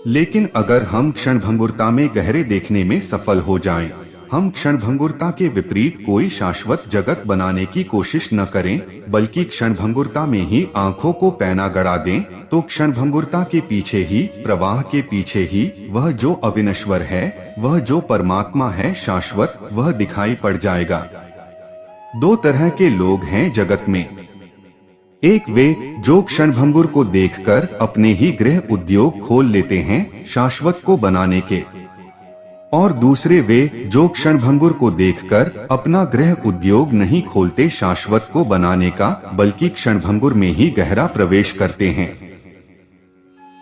लेकिन अगर हम क्षणभंगुरता में गहरे देखने में सफल हो जाएं, हम क्षणभंगुरता के विपरीत कोई शाश्वत जगत बनाने की कोशिश न करें, बल्कि क्षणभंगुरता में ही आंखों को पैना गड़ा दें, तो क्षणभंगुरता के पीछे ही, प्रवाह के पीछे ही, वह जो अविनश्वर है, वह जो परमात्मा है शाश्वत, वह दिखाई पड़ जाएगा। दो तरह के लोग हैं जगत में। एक वे जो क्षणभंगुर को देखकर अपने ही गृह उद्योग खोल लेते हैं शाश्वत को बनाने के, और दूसरे वे जो क्षणभंगुर को देखकर अपना गृह उद्योग नहीं खोलते शाश्वत को बनाने का, बल्कि क्षणभंगुर में ही गहरा प्रवेश करते हैं,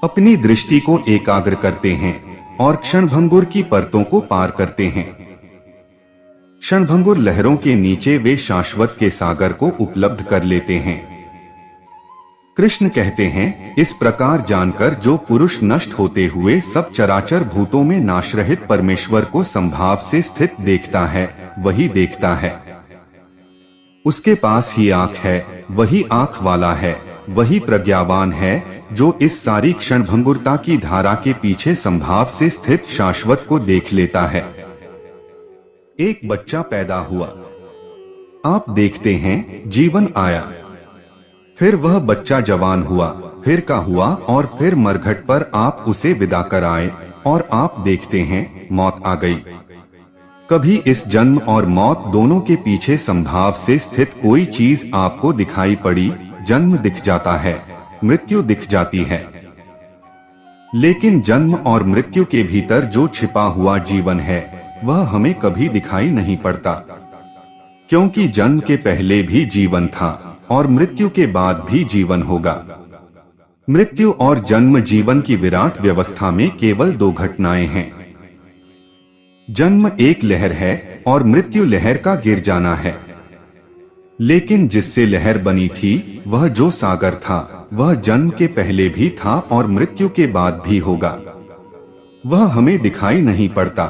अपनी दृष्टि को एकाग्र करते हैं और क्षणभंगुर की परतों को पार करते हैं। क्षणभंगुर लहरों के नीचे वे शाश्वत के सागर को उपलब्ध कर लेते हैं। कृष्ण कहते हैं, इस प्रकार जानकर जो पुरुष नष्ट होते हुए सब चराचर भूतों में नाशरहित परमेश्वर को संभाव से स्थित देखता है, वही देखता है। उसके पास ही आंख है, वही आंख वाला है, वही प्रज्ञावान है, जो इस सारी क्षणभंगुरता की धारा के पीछे संभाव से स्थित शाश्वत को देख लेता है। एक बच्चा पैदा हुआ। आप देखते हैं, जीवन आया, फिर वह बच्चा जवान हुआ, फिर का हुआ, और फिर मरघट पर आप उसे विदा कर आए, और आप देखते हैं, मौत आ गई। कभी इस जन्म और मौत दोनों के पीछे संभाव से स्थित कोई चीज आपको दिखाई पड़ी? जन्म दिख जाता है, मृत्यु दिख जाती है, लेकिन जन्म और मृत्यु के भीतर जो छिपा हुआ जीवन है वह हमें कभी दिखाई नहीं पड़ता, क्योंकि जन्म के पहले भी जीवन था और मृत्यु के बाद भी जीवन होगा। मृत्यु और जन्म जीवन की विराट व्यवस्था में केवल दो घटनाएं हैं। जन्म एक लहर है और मृत्यु लहर का गिर जाना है। लेकिन जिससे लहर बनी थी वह जो सागर था, वह जन्म के पहले भी था और मृत्यु के बाद भी होगा। वह हमें दिखाई नहीं पड़ता।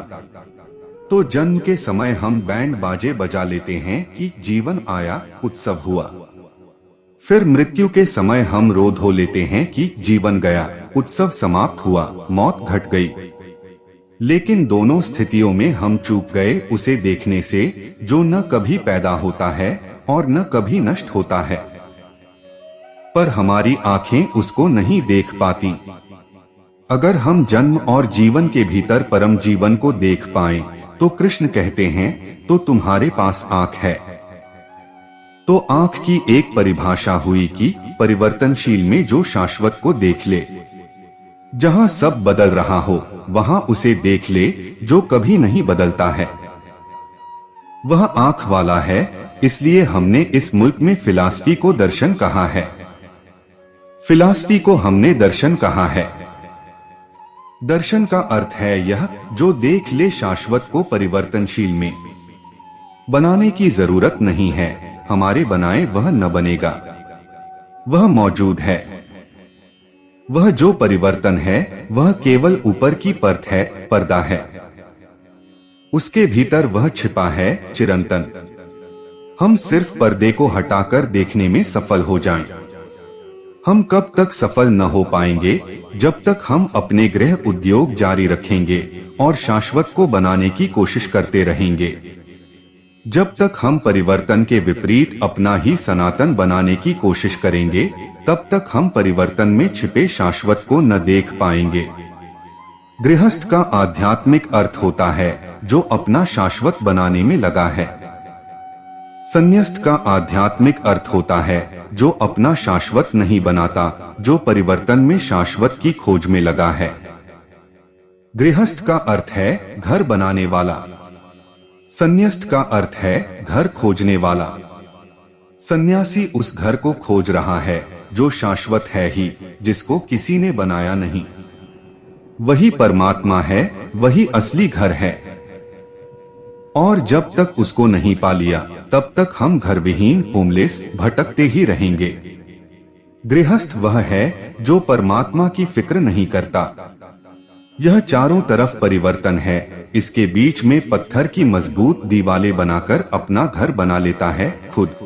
तो जन्म के समय हम बैंड बाजे बजा लेते हैं कि जीवन आया, उत्सव हुआ। फिर मृत्यु के समय हम रो धो लेते हैं कि जीवन गया, उत्सव समाप्त हुआ, मौत घट गई। लेकिन दोनों स्थितियों में हम चूक गए उसे देखने से जो न कभी पैदा होता है और न कभी नष्ट होता है, पर हमारी आंखें उसको नहीं देख पाती। अगर हम जन्म और जीवन के भीतर परम जीवन को देख पाएं, तो कृष्ण कहते हैं, तो तुम्हारे पास आंख है। तो आंख की एक परिभाषा हुई कि परिवर्तनशील में जो शाश्वत को देख ले। जहां सब बदल रहा हो वहां उसे देख ले जो कभी नहीं बदलता है। वह आंख वाला है, इसलिए हमने इस मुल्क में फिलॉसफी को दर्शन कहा है। फिलॉसफी को हमने दर्शन कहा है। दर्शन का अर्थ है यह जो देख ले शाश्वत को परिवर्तनशील में। बनाने की जरूरत नहीं है, हमारे बनाए वह न बनेगा, वह मौजूद है। वह जो परिवर्तन है वह केवल ऊपर की परत है, पर्दा है। उसके भीतर वह छिपा है, चिरंतन। हम सिर्फ पर्दे को हटाकर देखने में सफल हो जाएं। हम कब तक सफल न हो पाएंगे? जब तक हम अपने गृह उद्योग जारी रखेंगे और शाश्वत को बनाने की कोशिश करते रहेंगे। जब तक हम परिवर्तन के विपरीत अपना ही सनातन बनाने की कोशिश करेंगे, तब तक हम परिवर्तन में छिपे शाश्वत को न देख पाएंगे। गृहस्थ का आध्यात्मिक अर्थ होता है जो अपना शाश्वत बनाने में लगा है। संन्यास्त का आध्यात्मिक अर्थ होता है जो अपना शाश्वत नहीं बनाता, जो परिवर्तन में शाश्वत की खोज में लगा है। गृहस्थ का अर्थ है घर बनाने वाला। संन्यास्त का अर्थ है घर खोजने वाला। सन्यासी उस घर को खोज रहा है जो शाश्वत है ही, जिसको किसी ने बनाया नहीं। वही परमात्मा है, वही असली घर है। और जब तक उसको नहीं पा लिया तब तक हम घर विहीन होमलेस भटकते ही रहेंगे। गृहस्थ वह है जो परमात्मा की फिक्र नहीं करता। यह चारों तरफ परिवर्तन है, इसके बीच में पत्थर की मजबूत दीवारें बनाकर अपना घर बना लेता है खुद,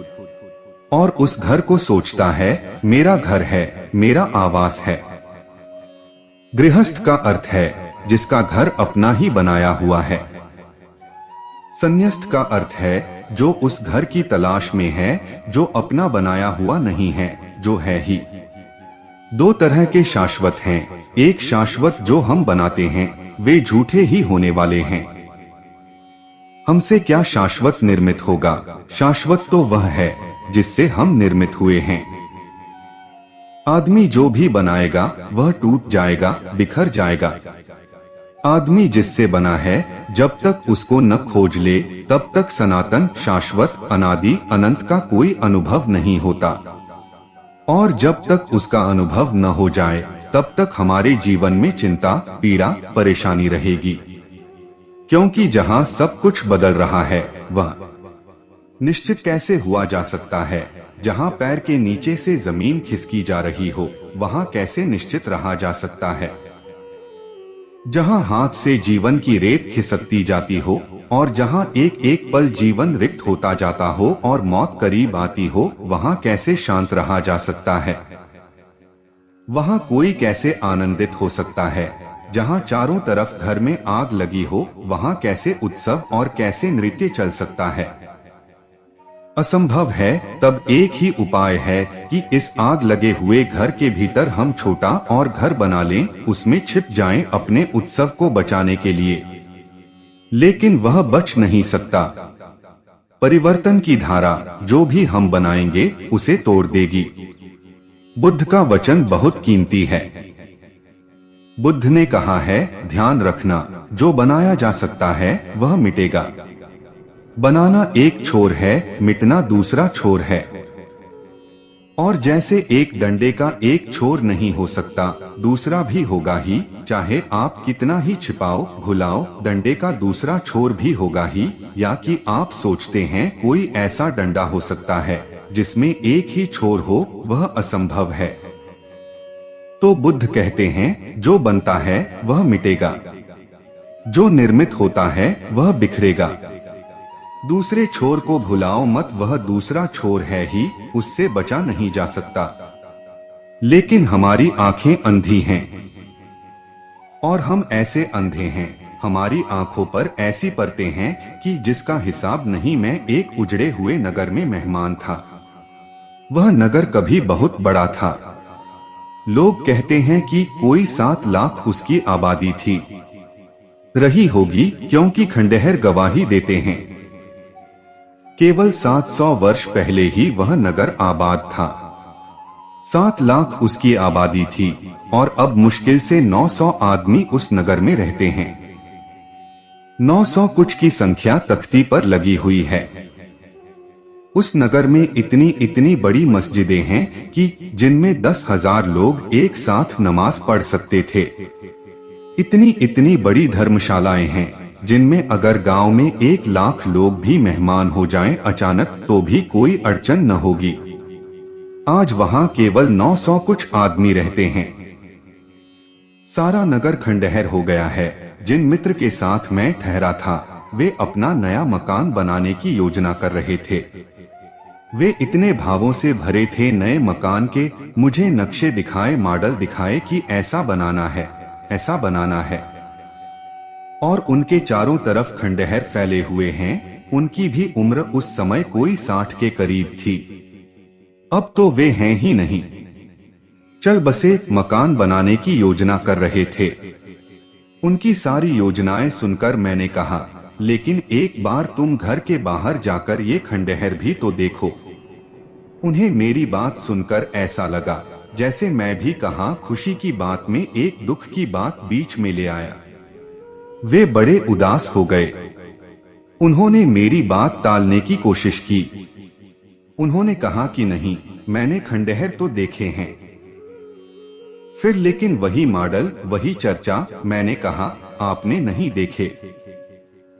और उस घर को सोचता है मेरा घर है, मेरा आवास है। गृहस्थ का अर्थ है जिसका घर अपना ही बनाया हुआ है। संन्यस्त का अर्थ है जो उस घर की तलाश में है जो अपना बनाया हुआ नहीं है, जो है ही। दो तरह के शाश्वत हैं, एक शाश्वत जो हम बनाते हैं, वे झूठे ही होने वाले हैं। हमसे क्या शाश्वत निर्मित होगा? शाश्वत तो वह है जिससे हम निर्मित हुए हैं। आदमी जो भी बनाएगा वह टूट जाएगा, बिखर जाएगा। आदमी जिससे बना है जब तक उसको न खोज ले तब तक सनातन, शाश्वत, अनादि, अनंत का कोई अनुभव नहीं होता, और जब तक उसका अनुभव न हो जाए तब तक हमारे जीवन में चिंता, पीड़ा, परेशानी रहेगी। क्योंकि जहाँ सब कुछ बदल रहा है वह निश्चित कैसे हुआ जा सकता है? जहाँ पैर के नीचे से जमीन खिसकी जा रही हो वहाँ कैसे निश्चित रहा जा सकता है? जहाँ हाथ से जीवन की रेत खिसकती जाती हो और जहाँ एक एक पल जीवन रिक्त होता जाता हो और मौत करीब आती हो, वहाँ कैसे शांत रहा जा सकता है? वहाँ कोई कैसे आनंदित हो सकता है? जहाँ चारों तरफ घर में आग लगी हो वहाँ कैसे उत्सव और कैसे नृत्य चल सकता है? असंभव है। तब एक ही उपाय है कि इस आग लगे हुए घर के भीतर हम छोटा और घर बना लें, उसमें छिप जाएं अपने उत्सव को बचाने के लिए। लेकिन वह बच नहीं सकता। परिवर्तन की धारा जो भी हम बनाएंगे उसे तोड़ देगी। बुद्ध का वचन बहुत कीमती है। बुद्ध ने कहा है, ध्यान रखना, जो बनाया जा सकता है वह मिटेगा। बनाना एक छोर है, मिटना दूसरा छोर है। और जैसे एक डंडे का एक छोर नहीं हो सकता, दूसरा भी होगा ही। चाहे आप कितना ही छिपाओ भुलाओ, डंडे का दूसरा छोर भी होगा ही। या कि आप सोचते हैं कोई ऐसा डंडा हो सकता है जिसमें एक ही छोर हो, वह असंभव है। तो बुद्ध कहते हैं, जो बनता है वह मिटेगा, जो निर्मित होता है वह बिखरेगा। दूसरे छोर को भुलाओ मत, वह दूसरा छोर है ही, उससे बचा नहीं जा सकता। लेकिन हमारी आंखें अंधी हैं, और हम ऐसे अंधे हैं, हमारी आंखों पर ऐसी परतें हैं कि जिसका हिसाब नहीं। मैं एक उजड़े हुए नगर में मेहमान था। वह नगर कभी बहुत बड़ा था। लोग कहते हैं कि कोई 7 लाख उसकी आबादी थी, रही होगी, क्योंकि खंडहर गवाही देते हैं। केवल 700 वर्ष पहले ही वह नगर आबाद था। 7 लाख उसकी आबादी थी और अब मुश्किल से 900 आदमी उस नगर में रहते हैं। 900 कुछ की संख्या तख्ती पर लगी हुई है। उस नगर में इतनी इतनी बड़ी मस्जिदें हैं कि जिनमें 10,000 लोग एक साथ नमाज पढ़ सकते थे। इतनी इतनी बड़ी धर्मशालाएं हैं जिनमें अगर गांव में 1 लाख लोग भी मेहमान हो जाएं अचानक तो भी कोई अड़चन न होगी। आज वहां केवल 900 कुछ आदमी रहते हैं। सारा नगर खंडहर हो गया है। जिन मित्र के साथ मैं ठहरा था वे अपना नया मकान बनाने की योजना कर रहे थे। वे इतने भावों से भरे थे नए मकान के, मुझे नक्शे दिखाए, मॉडल दिखाए कि ऐसा बनाना है, ऐसा बनाना है। और उनके चारों तरफ खंडहर फैले हुए हैं। उनकी भी उम्र उस समय कोई 60 के करीब थी। अब तो वे हैं ही नहीं। चल बसे मकान बनाने की योजना कर रहे थे। उनकी सारी योजनाएं सुनकर मैंने कहा, लेकिन एक बार तुम घर के बाहर जाकर ये खंडहर भी तो देखो। उन्हें मेरी बात सुनकर ऐसा लगा जैसे मैं भी कहा खुशी की बात में एक दुख की बात बीच में ले आया। वे बड़े उदास हो गए। उन्होंने मेरी बात टालने की कोशिश की। उन्होंने कहा कि नहीं, मैंने खंडहर तो देखे हैं। फिर लेकिन वही मॉडल, वही चर्चा। मैंने कहा, आपने नहीं देखे।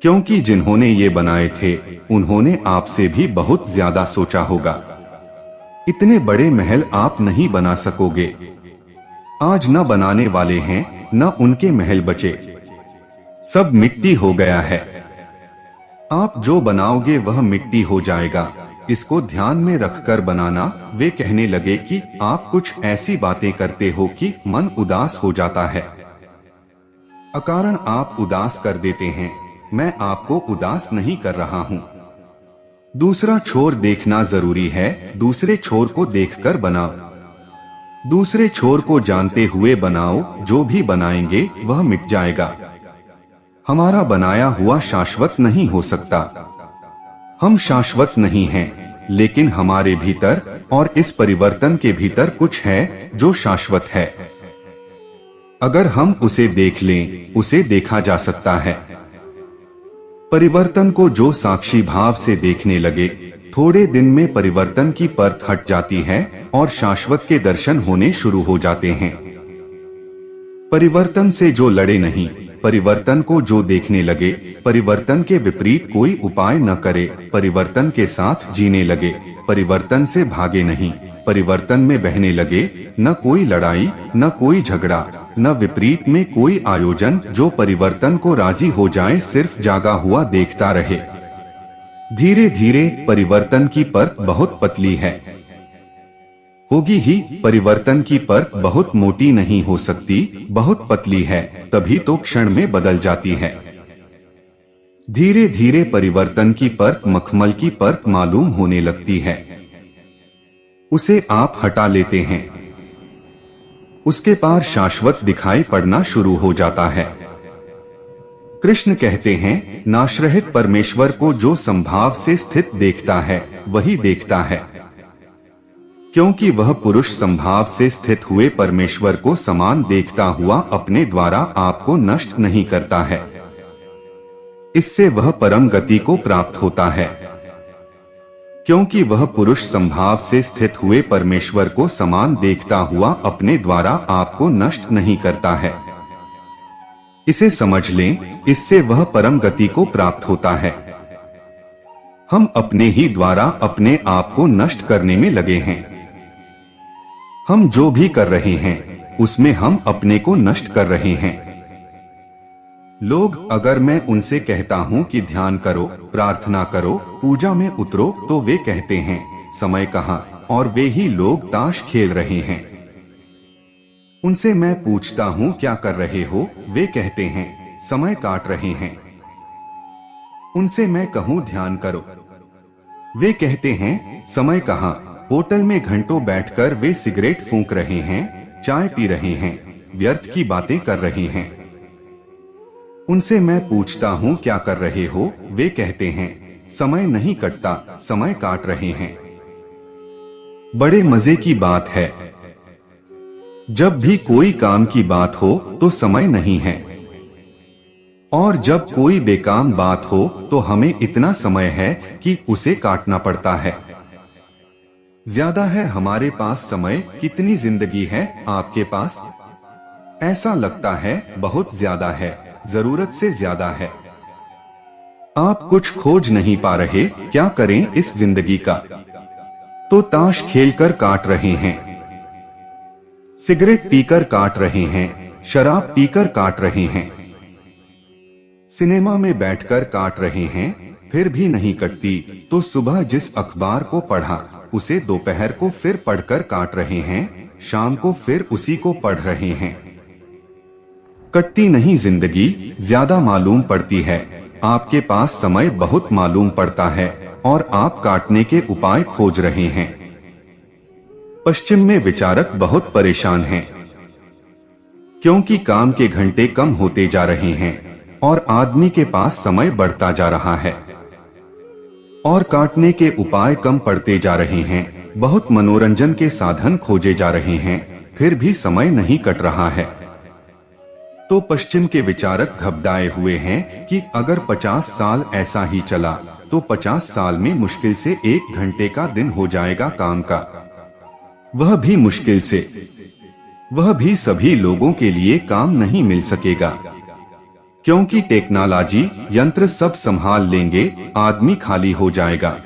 क्योंकि जिन्होंने ये बनाए थे उन्होंने आपसे भी बहुत ज्यादा सोचा होगा। इतने बड़े महल आप नहीं बना सकोगे। आज न बनाने वाले हैं न उनके महल बचे, सब मिट्टी हो गया है। आप जो बनाओगे वह मिट्टी हो जाएगा, इसको ध्यान में रखकर बनाना। वे कहने लगे कि आप कुछ ऐसी बातें करते हो कि मन उदास हो जाता है। अकारण आप उदास कर देते हैं। मैं आपको उदास नहीं कर रहा हूँ। दूसरा छोर देखना जरूरी है, दूसरे छोर को देखकर बनाओ। दूसरे छोर को जानते हुए बनाओ, जो भी बनाएंगे वह मिट जाएगा। हमारा बनाया हुआ शाश्वत नहीं हो सकता। हम शाश्वत नहीं हैं, लेकिन हमारे भीतर और इस परिवर्तन के भीतर कुछ है जो शाश्वत है। अगर हम उसे देख लें, उसे देखा जा सकता है। परिवर्तन को जो साक्षी भाव से देखने लगे, थोड़े दिन में परिवर्तन की परत हट जाती है और शाश्वत के दर्शन होने शुरू हो जाते हैं। परिवर्तन से जो लड़े नहीं, परिवर्तन को जो देखने लगे, परिवर्तन के विपरीत कोई उपाय न करे, परिवर्तन के साथ जीने लगे, परिवर्तन से भागे नहीं, परिवर्तन में बहने लगे, न कोई लड़ाई, न कोई झगड़ा, न विपरीत में कोई आयोजन, जो परिवर्तन को राजी हो जाए, सिर्फ जागा हुआ देखता रहे। धीरे धीरे परिवर्तन की परत बहुत पतली है, होगी ही। परिवर्तन की परत बहुत मोटी नहीं हो सकती, बहुत पतली है, तभी तो क्षण में बदल जाती है। धीरे धीरे परिवर्तन की परत मखमल की परत मालूम होने लगती है। उसे आप हटा लेते हैं, उसके पार शाश्वत दिखाई पड़ना शुरू हो जाता है। कृष्ण कहते हैं, नाशरहित परमेश्वर को जो संभाव से स्थित देखता है वही देखता है, क्योंकि वह पुरुष संभाव से स्थित हुए परमेश्वर को समान देखता हुआ अपने द्वारा आपको नष्ट नहीं करता है। इससे वह परम गति को प्राप्त होता है, क्योंकि वह पुरुष संभाव से स्थित हुए परमेश्वर को समान देखता हुआ अपने द्वारा आपको नष्ट नहीं करता है। इसे समझ लें, इससे वह परम गति को प्राप्त होता है। हम अपने ही द्वारा अपने आप को नष्ट करने में लगे हैं। हम जो भी कर रहे हैं उसमें हम अपने को नष्ट कर रहे हैं। लोग, अगर मैं उनसे कहता हूँ कि ध्यान करो, प्रार्थना करो, पूजा में उतरो, तो वे कहते हैं समय कहाँ, और वे ही लोग ताश खेल रहे हैं। उनसे मैं पूछता हूँ क्या कर रहे हो, वे कहते हैं समय काट रहे हैं। उनसे मैं कहूँ ध्यान करो, वे कहते हैं समय कहाँ। होटल में घंटों बैठकर वे सिगरेट फूंक रहे हैं, चाय पी रहे हैं, व्यर्थ की बातें कर रहे हैं। उनसे मैं पूछता हूँ क्या कर रहे हो, वे कहते हैं समय नहीं कटता, समय काट रहे हैं। बड़े मजे की बात है, जब भी कोई काम की बात हो तो समय नहीं है, और जब कोई बेकाम बात हो तो हमें इतना समय है कि उसे काटना पड़ता है। ज्यादा है हमारे पास समय। कितनी जिंदगी है आपके पास? ऐसा लगता है बहुत ज्यादा है, जरूरत से ज्यादा है। आप कुछ खोज नहीं पा रहे, क्या करें इस जिंदगी का? तो ताश खेलकर काट रहे हैं, सिगरेट पीकर काट रहे हैं, शराब पीकर काट रहे हैं, सिनेमा में बैठकर काट रहे हैं, फिर भी नहीं कटती। तो सुबह जिस अखबार को पढ़ा उसे दोपहर को फिर पढ़कर काट रहे हैं, शाम को फिर उसी को पढ़ रहे हैं। कटती नहीं जिंदगी, ज्यादा मालूम पड़ती है। आपके पास समय बहुत मालूम पड़ता है और आप काटने के उपाय खोज रहे हैं। पश्चिम में विचारक बहुत परेशान हैं, क्योंकि काम के घंटे कम होते जा रहे हैं और आदमी के पास समय बढ़ता जा रहा है और काटने के उपाय कम पड़ते जा रहे हैं। बहुत मनोरंजन के साधन खोजे जा रहे हैं, फिर भी समय नहीं कट रहा है। तो पश्चिम के विचारक घबराए हुए हैं कि अगर 50 साल ऐसा ही चला तो 50 साल में मुश्किल से 1 घंटे का दिन हो जाएगा काम का, वह भी मुश्किल से, वह भी सभी लोगों के लिए काम नहीं मिल सकेगा। क्योंकि टेक्नोलॉजी यंत्र सब संभाल लेंगे, आदमी खाली हो जाएगा।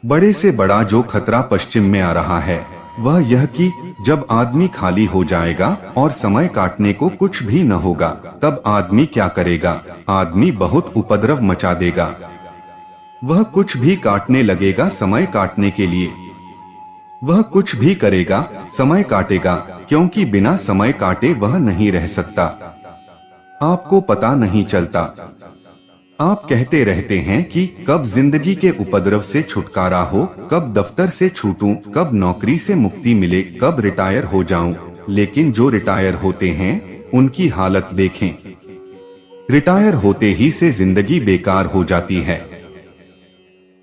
बड़े से बड़ा जो खतरा पश्चिम में आ रहा है वह यह कि जब आदमी खाली हो जाएगा और समय काटने को कुछ भी न होगा, तब आदमी क्या करेगा? आदमी बहुत उपद्रव मचा देगा। वह कुछ भी काटने लगेगा समय काटने के लिए। वह कुछ भी करेगा, समय काटेगा, क्योंकि बिना समय काटे वह नहीं रह सकता। आपको पता नहीं चलता। आप कहते रहते हैं कि कब जिंदगी के उपद्रव से छुटकारा हो, कब दफ्तर से छूटूं, कब नौकरी से मुक्ति मिले, कब रिटायर हो जाऊं। लेकिन जो रिटायर होते हैं उनकी हालत देखें। रिटायर होते ही से जिंदगी बेकार हो जाती है।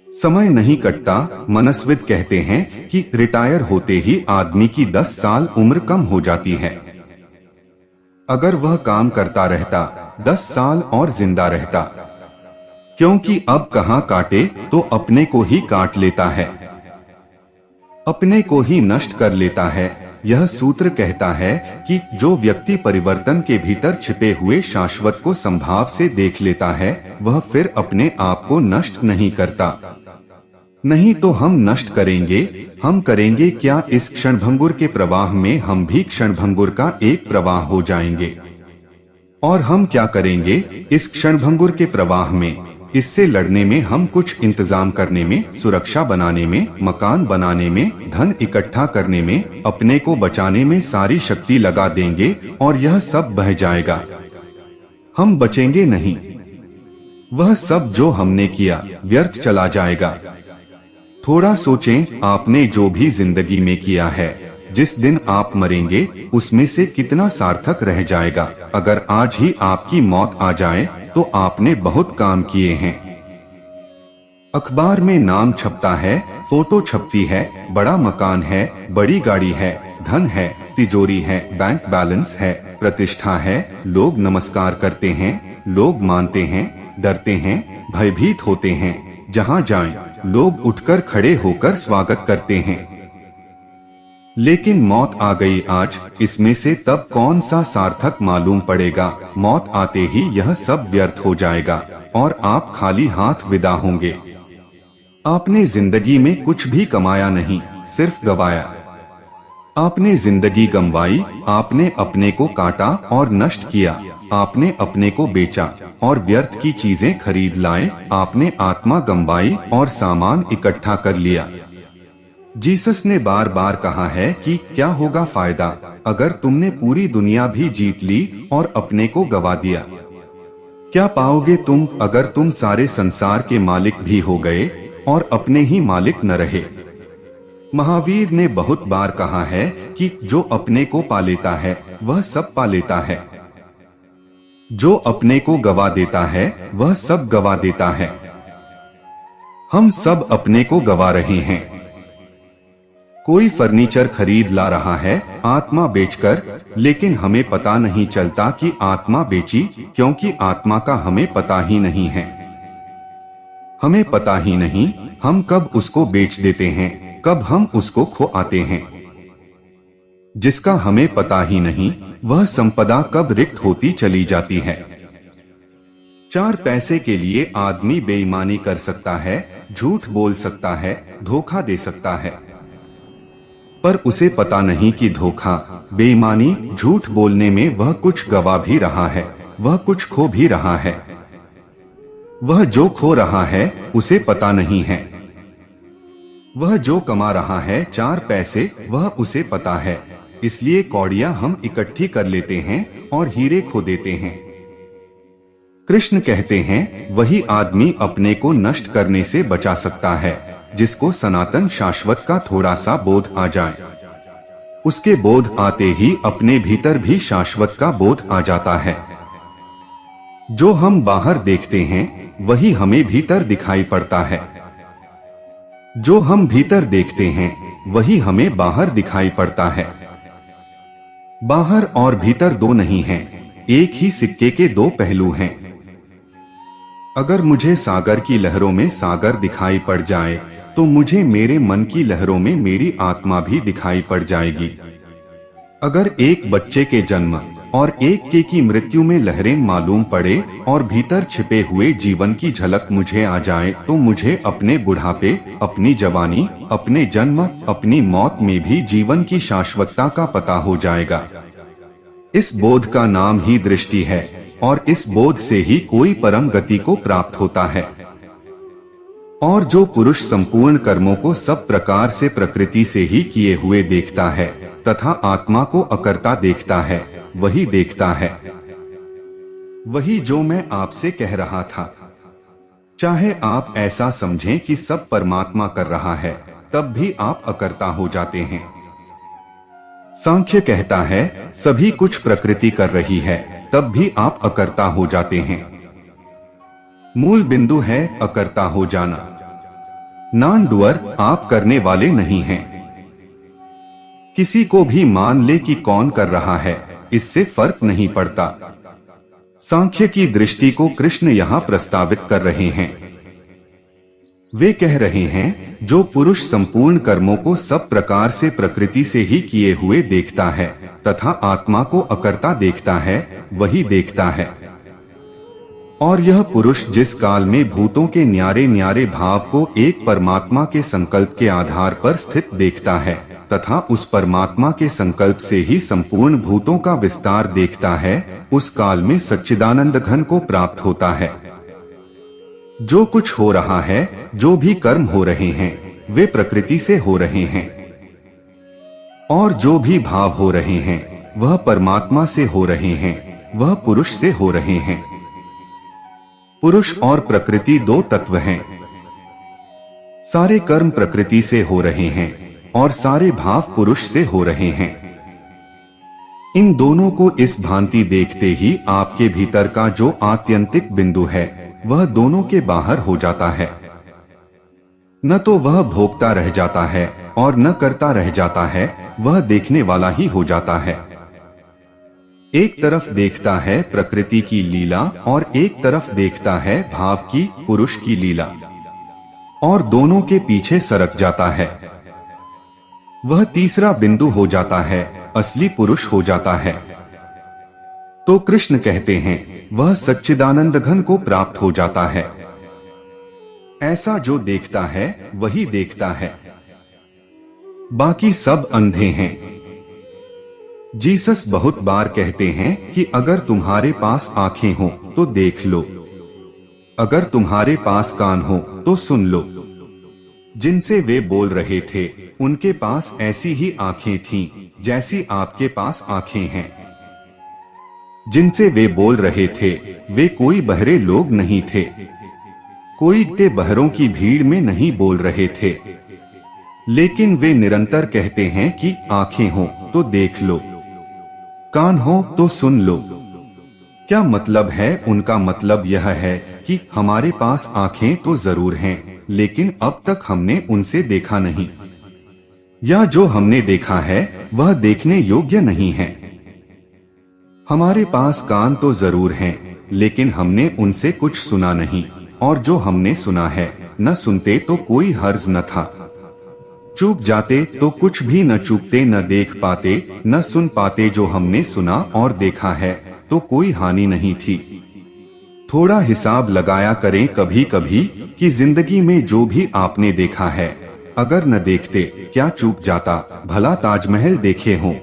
समय नहीं कटता। मनस्विद कहते हैं कि रिटायर होते ही आदमी की 10 साल उम्र कम हो जाती है। अगर वह काम करता रहता 10 साल और जिंदा रहता, क्योंकि अब कहां काटे तो अपने को ही काट लेता है, अपने को ही नष्ट कर लेता है। यह सूत्र कहता है कि जो व्यक्ति परिवर्तन के भीतर छिपे हुए शाश्वत को संभाव से देख लेता है वह फिर अपने आप को नष्ट नहीं करता। नहीं तो हम नष्ट करेंगे। हम करेंगे क्या? इस क्षणभंगुर के प्रवाह में हम भी क्षणभंगुर का एक प्रवाह हो जाएंगे। और हम क्या करेंगे इस क्षणभंगुर के प्रवाह में? इससे लड़ने में हम कुछ इंतजाम करने में, सुरक्षा बनाने में, मकान बनाने में, धन इकट्ठा करने में, अपने को बचाने में सारी शक्ति लगा देंगे और यह सब बह जाएगा। हम बचेंगे नहीं। वह सब जो हमने किया व्यर्थ चला जाएगा। थोड़ा सोचें, आपने जो भी जिंदगी में किया है, जिस दिन आप मरेंगे उसमें से कितना सार्थक रह जाएगा। अगर आज ही आपकी मौत आ जाए तो आपने बहुत काम किए हैं। अखबार में नाम छपता है, फोटो छपती है, बड़ा मकान है, बड़ी गाड़ी है, धन है, तिजोरी है, बैंक बैलेंस है, प्रतिष्ठा है, लोग नमस्कार करते हैं, लोग मानते हैं, डरते हैं, भयभीत होते हैं। जहां जाएं, लोग उठकर खड़े होकर स्वागत करते हैं। लेकिन मौत आ गई आज, इसमें से तब कौन सा सार्थक मालूम पड़ेगा? मौत आते ही यह सब व्यर्थ हो जाएगा और आप खाली हाथ विदा होंगे। आपने जिंदगी में कुछ भी कमाया नहीं, सिर्फ गवाया। आपने जिंदगी गंवाई, आपने अपने को काटा और नष्ट किया, आपने अपने को बेचा और व्यर्थ की चीजें खरीद लाए, आपने आत्मा गंवाई और सामान इकट्ठा कर लिया। जीसस ने बार बार कहा है कि क्या होगा फायदा अगर तुमने पूरी दुनिया भी जीत ली और अपने को गवा दिया? क्या पाओगे तुम अगर तुम सारे संसार के मालिक भी हो गए और अपने ही मालिक न रहे? महावीर ने बहुत बार कहा है कि जो अपने को पा लेता है वह सब पा लेता है, जो अपने को गवा देता है वह सब गवा देता है। हम सब अपने को गवा रहे हैं। कोई फर्नीचर खरीद ला रहा है आत्मा बेचकर, लेकिन हमें पता नहीं चलता कि आत्मा बेची, क्योंकि आत्मा का हमें पता ही नहीं है। हमें पता ही नहीं हम कब उसको बेच देते हैं, कब हम उसको खो आते हैं। जिसका हमें पता ही नहीं वह संपदा कब रिक्त होती चली जाती है। 4 पैसे के लिए आदमी बेईमानी कर सकता है, झूठ बोल सकता है, धोखा दे सकता है, पर उसे पता नहीं कि धोखा, बेईमानी, झूठ बोलने में वह कुछ गवा भी रहा है, वह कुछ खो भी रहा है। वह जो खो रहा है उसे पता नहीं है। वह जो कमा रहा है 4 पैसे, वह उसे पता है। इसलिए कौड़ियां हम इकट्ठी कर लेते हैं और हीरे खो देते हैं। कृष्ण कहते हैं वही आदमी अपने को नष्ट करने से बचा सकता है जिसको सनातन शाश्वत का थोड़ा सा बोध आ जाए। उसके बोध आते ही अपने भीतर भी शाश्वत का बोध आ जाता है। जो हम बाहर देखते हैं वही हमें भीतर दिखाई पड़ता है। जो हम भीतर देखते हैं वही हमें बाहर दिखाई पड़ता है। बाहर और भीतर दो नहीं हैं, एक ही सिक्के के 2 पहलू हैं। अगर मुझे सागर की लहरों में सागर दिखाई पड़ जाए तो मुझे मेरे मन की लहरों में मेरी आत्मा भी दिखाई पड़ जाएगी। अगर एक बच्चे के जन्म और एक के की मृत्यु में लहरें मालूम पड़े और भीतर छिपे हुए जीवन की झलक मुझे आ जाए, तो मुझे अपने बुढ़ापे, अपनी जवानी, अपने जन्म, अपनी मौत में भी जीवन की शाश्वतता का पता हो जाएगा। इस बोध का नाम ही दृष्टि है और इस बोध से ही कोई परम गति को प्राप्त होता है। और जो पुरुष संपूर्ण कर्मों को सब प्रकार से प्रकृति से ही किए हुए देखता है तथा आत्मा को अकर्ता देखता है, वही देखता है। वही जो मैं आपसे कह रहा था। चाहे आप ऐसा समझें कि सब परमात्मा कर रहा है, तब भी आप अकर्ता हो जाते हैं। सांख्य कहता है सभी कुछ प्रकृति कर रही है, तब भी आप अकर्ता हो जाते हैं। मूल बिंदु है अकर्ता हो जाना। नॉन डूअर आप करने वाले नहीं हैं। किसी को भी मान ले कि कौन कर रहा है, इससे फर्क नहीं पड़ता। सांख्य की दृष्टि को कृष्ण यहाँ प्रस्तावित कर रहे हैं। वे कह रहे हैं जो पुरुष संपूर्ण कर्मों को सब प्रकार से प्रकृति से ही किए हुए देखता है तथा आत्मा को अकर्ता देखता है, वही देखता है। और यह पुरुष जिस काल में भूतों के न्यारे न्यारे भाव को एक परमात्मा के संकल्प के आधार पर स्थित देखता है तथा उस परमात्मा के संकल्प से ही संपूर्ण भूतों का विस्तार देखता है, उस काल में सच्चिदानंद घन को प्राप्त होता है। जो कुछ हो रहा है, जो भी कर्म हो रहे हैं, वे प्रकृति से हो रहे हैं। और जो भी भाव हो रहे हैं, वह परमात्मा से हो रहे हैं, वह पुरुष से हो रहे हैं। पुरुष और प्रकृति दो तत्व हैं। सारे कर्म प्रकृति से हो रहे हैं और सारे भाव पुरुष से हो रहे हैं। इन दोनों को इस भांति देखते ही आपके भीतर का जो आत्यंतिक बिंदु है, वह दोनों के बाहर हो जाता है। न तो वह भोगता रह जाता है और न करता रह जाता है, वह देखने वाला ही हो जाता है। एक तरफ देखता है प्रकृति की लीला और एक तरफ देखता है भाव की, पुरुष की लीला, और दोनों के पीछे सरक जाता है। वह तीसरा बिंदु हो जाता है, असली पुरुष हो जाता है। तो कृष्ण कहते हैं वह सच्चिदानंद घन को प्राप्त हो जाता है। ऐसा जो देखता है वही देखता है, बाकी सब अंधे हैं। जीसस बहुत बार कहते हैं कि अगर तुम्हारे पास आंखें हो तो देख लो, अगर तुम्हारे पास कान हो तो सुन लो। जिनसे वे बोल रहे थे उनके पास ऐसी ही आंखें थीं जैसी आपके पास आंखें हैं। जिनसे वे बोल रहे थे वे कोई बहरे लोग नहीं थे, कोई ते बहरों की भीड़ में नहीं बोल रहे थे, लेकिन वे निरंतर कहते हैं कि आंखें हो तो देख लो, कान हो तो सुन लो। क्या मतलब है उनका? मतलब यह है कि हमारे पास आंखें तो जरूर हैं, लेकिन अब तक हमने उनसे देखा नहीं, या जो हमने देखा है वह देखने योग्य नहीं है। हमारे पास कान तो जरूर हैं, लेकिन हमने उनसे कुछ सुना नहीं, और जो हमने सुना है न सुनते तो कोई हर्ज न था। चूक जाते तो कुछ भी न चूकते, न देख पाते न सुन पाते। जो हमने सुना और देखा है तो कोई हानि नहीं थी। थोड़ा हिसाब लगाया करें कभी कभी कि जिंदगी में जो भी आपने देखा है, अगर न देखते क्या चूक जाता? भला ताजमहल देखे हो,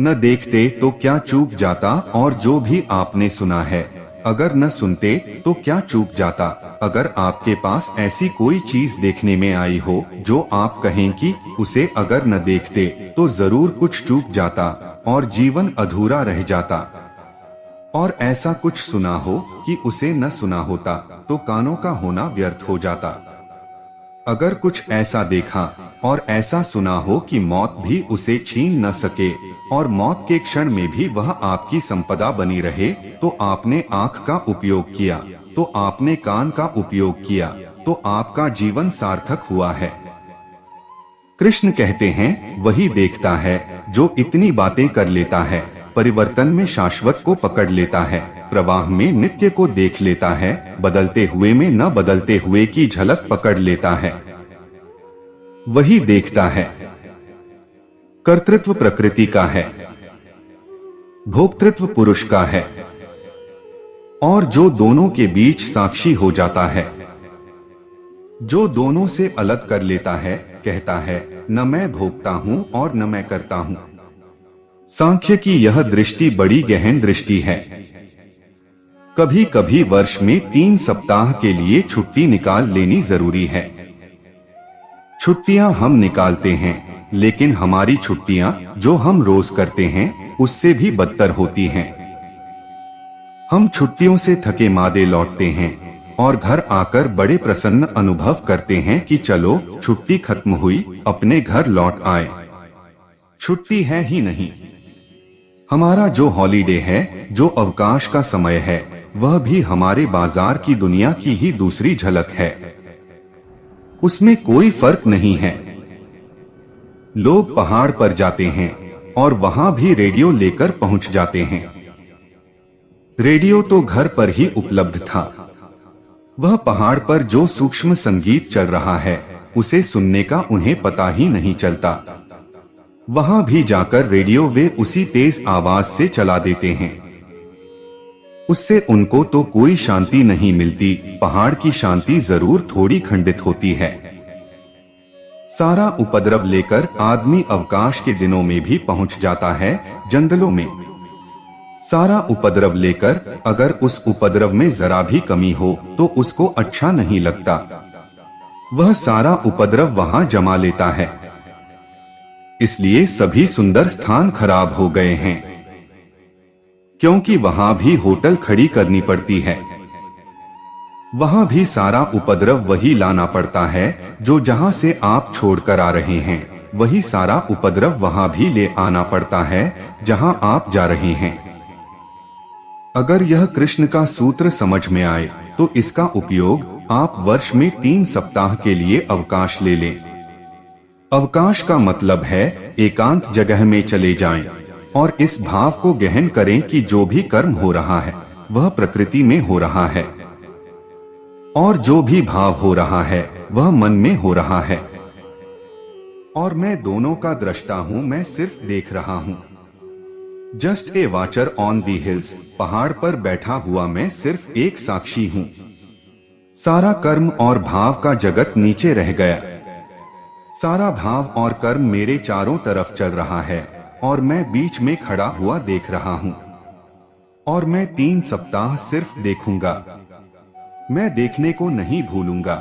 न देखते तो क्या चूक जाता? और जो भी आपने सुना है, अगर न सुनते तो क्या चूक जाता? अगर आपके पास ऐसी कोई चीज देखने में आई हो जो आप कहें कि उसे अगर न देखते तो जरूर कुछ चूक जाता और जीवन अधूरा रह जाता, और ऐसा कुछ सुना हो कि उसे न सुना होता तो कानों का होना व्यर्थ हो जाता। अगर कुछ ऐसा देखा और ऐसा सुना हो कि मौत भी उसे छीन न सके और मौत के क्षण में भी वह आपकी संपदा बनी रहे, तो आपने आंख का उपयोग किया, तो आपने कान का उपयोग किया, तो आपका जीवन सार्थक हुआ है। कृष्ण कहते हैं वही देखता है जो इतनी बातें कर लेता है, परिवर्तन में शाश्वत को पकड़ लेता है, प्रवाह में नित्य को देख लेता है, बदलते हुए में न बदलते हुए की झलक पकड़ लेता है, वही देखता है। कर्तृत्व प्रकृति का है। भोक्तृत्व पुरुष का है, और जो दोनों के बीच साक्षी हो जाता है, जो दोनों से अलग कर लेता है, कहता है न मैं भोगता हूं और न मैं करता हूं। सांख्य की यह दृष्टि बड़ी गहन दृष्टि है। कभी कभी वर्ष में 3 सप्ताह के लिए छुट्टी निकाल लेनी जरूरी है। छुट्टियां हम निकालते हैं, लेकिन हमारी छुट्टियां जो हम रोज करते हैं उससे भी बदतर होती हैं। हम छुट्टियों से थके मादे लौटते हैं और घर आकर बड़े प्रसन्न अनुभव करते हैं कि चलो छुट्टी खत्म हुई, अपने घर लौट आए। छुट्टी है ही नहीं। हमारा जो हॉलीडे है, जो अवकाश का समय है, वह भी हमारे बाजार की दुनिया की ही दूसरी झलक है। उसमें कोई फर्क नहीं है। लोग पहाड़ पर जाते हैं और वहां भी रेडियो लेकर पहुंच जाते हैं। रेडियो तो घर पर ही उपलब्ध था। वह पहाड़ पर जो सूक्ष्म संगीत चल रहा है उसे सुनने का उन्हें पता ही नहीं चलता। वहां भी जाकर रेडियो वे उसी तेज आवाज से चला देते हैं। उससे उनको तो कोई शांति नहीं मिलती। पहाड़ की शांति जरूर थोड़ी खंडित होती है। सारा उपद्रव लेकर आदमी अवकाश के दिनों में भी पहुंच जाता है जंगलों में। सारा उपद्रव लेकर अगर उस उपद्रव में जरा भी कमी हो तो उसको अच्छा नहीं लगता। वह सारा उपद्रव वहां जमा लेता है। इसलिए सभी सुंदर स्थान खराब हो गए हैं, क्योंकि वहां भी होटल खड़ी करनी पड़ती है। वहां भी सारा उपद्रव वही लाना पड़ता है जो जहां से आप छोड़कर आ रहे हैं। वही सारा उपद्रव वहां भी ले आना पड़ता है जहां आप जा रहे हैं। अगर यह कृष्ण का सूत्र समझ में आए तो इसका उपयोग आप वर्ष में 3 सप्ताह के लिए अवकाश ले लें। अवकाश का मतलब है एकांत जगह में चले जाएं और इस भाव को गहन करें कि जो भी कर्म हो रहा है वह प्रकृति में हो रहा है, और जो भी भाव हो रहा है वह मन में हो रहा है, और मैं दोनों का दृष्टा हूं। मैं सिर्फ देख रहा हूं। Just a watcher on the hills. पहाड़ पर बैठा हुआ मैं सिर्फ एक साक्षी हूं। सारा कर्म और भाव का जगत नीचे रह गया। सारा भाव और कर्म मेरे चारों तरफ चल रहा है और मैं बीच में खड़ा हुआ देख रहा हूं। और मैं 3 सप्ताह सिर्फ देखूंगा। मैं देखने को नहीं भूलूंगा।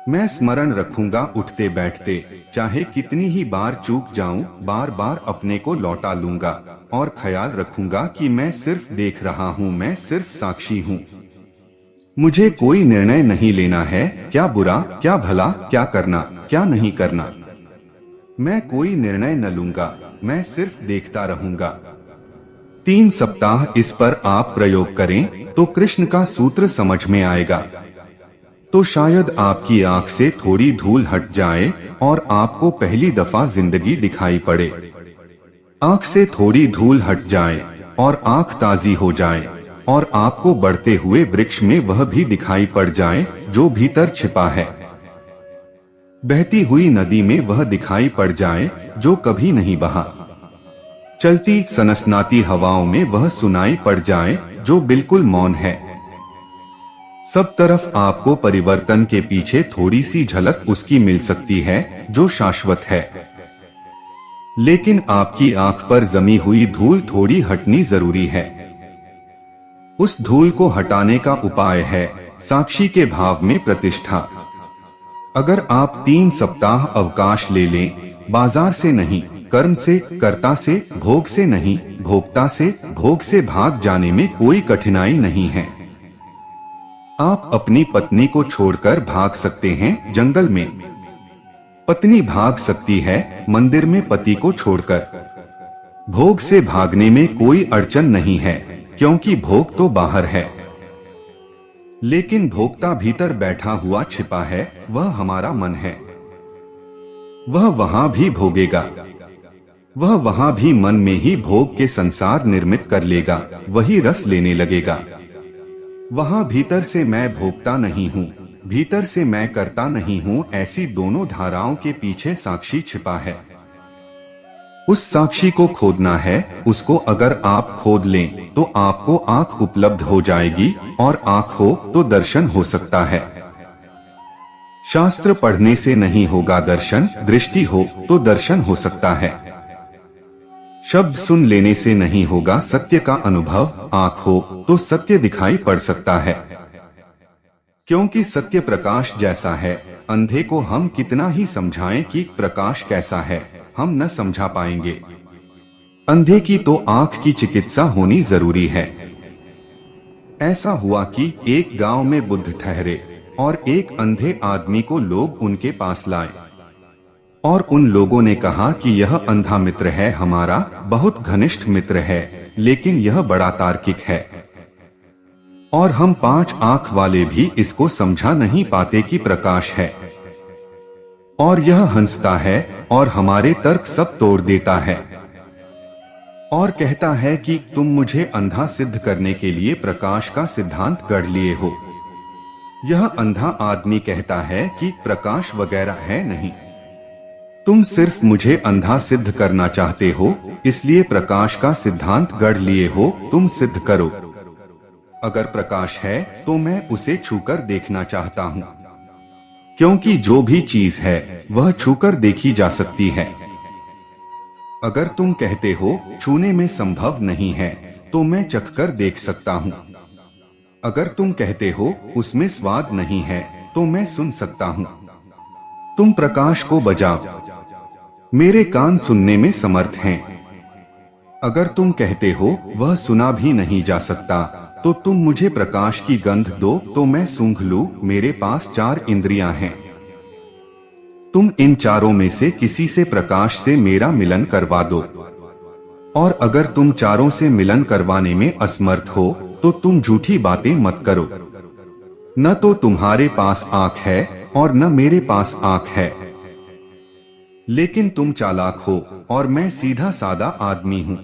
मैं स्मरण रखूंगा उठते बैठते, चाहे कितनी ही बार चूक जाऊं, बार बार अपने को लौटा लूंगा और ख्याल रखूंगा कि मैं सिर्फ देख रहा हूं, मैं सिर्फ साक्षी हूं। मुझे कोई निर्णय नहीं लेना है, क्या बुरा, क्या भला, क्या करना, क्या नहीं करना। मैं कोई निर्णय न लूंगा, मैं सिर्फ देखता रहूंगा। 3 सप्ताह इस पर आप प्रयोग करें तो कृष्ण का सूत्र समझ में आएगा। तो शायद आपकी आंख से थोड़ी धूल हट जाए और आपको पहली दफा जिंदगी दिखाई पड़े। आंख से थोड़ी धूल हट जाए और आंख ताजी हो जाए और आपको बढ़ते हुए वृक्ष में वह भी दिखाई पड़ जाए जो भीतर छिपा है। बहती हुई नदी में वह दिखाई पड़ जाए जो कभी नहीं बहा। चलती सनसनाती हवाओं में वह सुनाई पड़ जाए जो बिल्कुल मौन है। सब तरफ आपको परिवर्तन के पीछे थोड़ी सी झलक उसकी मिल सकती है जो शाश्वत है। लेकिन आपकी आंख पर जमी हुई धूल थोड़ी हटनी जरूरी है। उस धूल को हटाने का उपाय है साक्षी के भाव में प्रतिष्ठा। अगर आप 3 सप्ताह अवकाश ले लें, बाजार से नहीं, कर्म से, कर्ता से, भोग से नहीं, भोक्ता से, भोग से भाग जाने में कोई कठिनाई नहीं है। आप अपनी पत्नी को छोड़कर भाग सकते हैं जंगल में। पत्नी भाग सकती है मंदिर में पति को छोड़कर। भोग से भागने में कोई अड़चन नहीं है, क्योंकि भोग तो बाहर है। लेकिन भोक्ता भीतर बैठा हुआ छिपा है, वह हमारा मन है। वह वहां भी भोगेगा। वह वहां भी मन में ही भोग के संसार निर्मित कर लेगा, वही रस लेने लगेगा। वहां भीतर से मैं भोगता नहीं हूँ, भीतर से मैं करता नहीं हूँ, ऐसी दोनों धाराओं के पीछे साक्षी छिपा है। उस साक्षी को खोदना है, उसको अगर आप खोद लें तो आपको आंख उपलब्ध हो जाएगी, और आंख हो तो दर्शन हो सकता है। शास्त्र पढ़ने से नहीं होगा दर्शन, दृष्टि हो तो दर्शन हो सकता है। शब्द सुन लेने से नहीं होगा सत्य का अनुभव, आंख हो तो सत्य दिखाई पड़ सकता है। क्योंकि सत्य प्रकाश जैसा है, अंधे को हम कितना ही समझाएं कि प्रकाश कैसा है, हम न समझा पाएंगे। अंधे की तो आंख की चिकित्सा होनी जरूरी है। ऐसा हुआ कि एक गांव में बुद्ध ठहरे और एक अंधे आदमी को लोग उनके पास लाए, और उन लोगों ने कहा कि यह अंधा मित्र है हमारा, बहुत घनिष्ठ मित्र है, लेकिन यह बड़ा तार्किक है, और हम 5 आंख वाले भी इसको समझा नहीं पाते कि प्रकाश है, और यह हंसता है और हमारे तर्क सब तोड़ देता है, और कहता है कि तुम मुझे अंधा सिद्ध करने के लिए प्रकाश का सिद्धांत गढ़ लिए हो। यह अंधा आदमी कहता है कि प्रकाश वगैरह है नहीं, तुम सिर्फ मुझे अंधा सिद्ध करना चाहते हो, इसलिए प्रकाश का सिद्धांत गढ़ लिए हो, तुम सिद्ध करो। अगर प्रकाश है तो मैं उसे छूकर देखना चाहता हूँ, क्योंकि जो भी चीज है वह छूकर देखी जा सकती है। अगर तुम कहते हो छूने में संभव नहीं है, तो मैं चखकर देख सकता हूँ। अगर तुम कहते हो उसमें स्वाद नहीं है, तो मैं सुन सकता हूँ। तुम प्रकाश को बजाओ, मेरे कान सुनने में समर्थ हैं। अगर तुम कहते हो वह सुना भी नहीं जा सकता, तो तुम मुझे प्रकाश की गंध दो तो मैं सूंघ लूं, मेरे पास 4 इंद्रियां हैं। तुम इन चारों में से किसी से प्रकाश से मेरा मिलन करवा दो, और अगर तुम चारों से मिलन करवाने में असमर्थ हो तो तुम झूठी बातें मत करो। न तो तुम्हारे पास आंख है और न मेरे पास आंख है, लेकिन तुम चालाक हो और मैं सीधा सादा आदमी हूँ,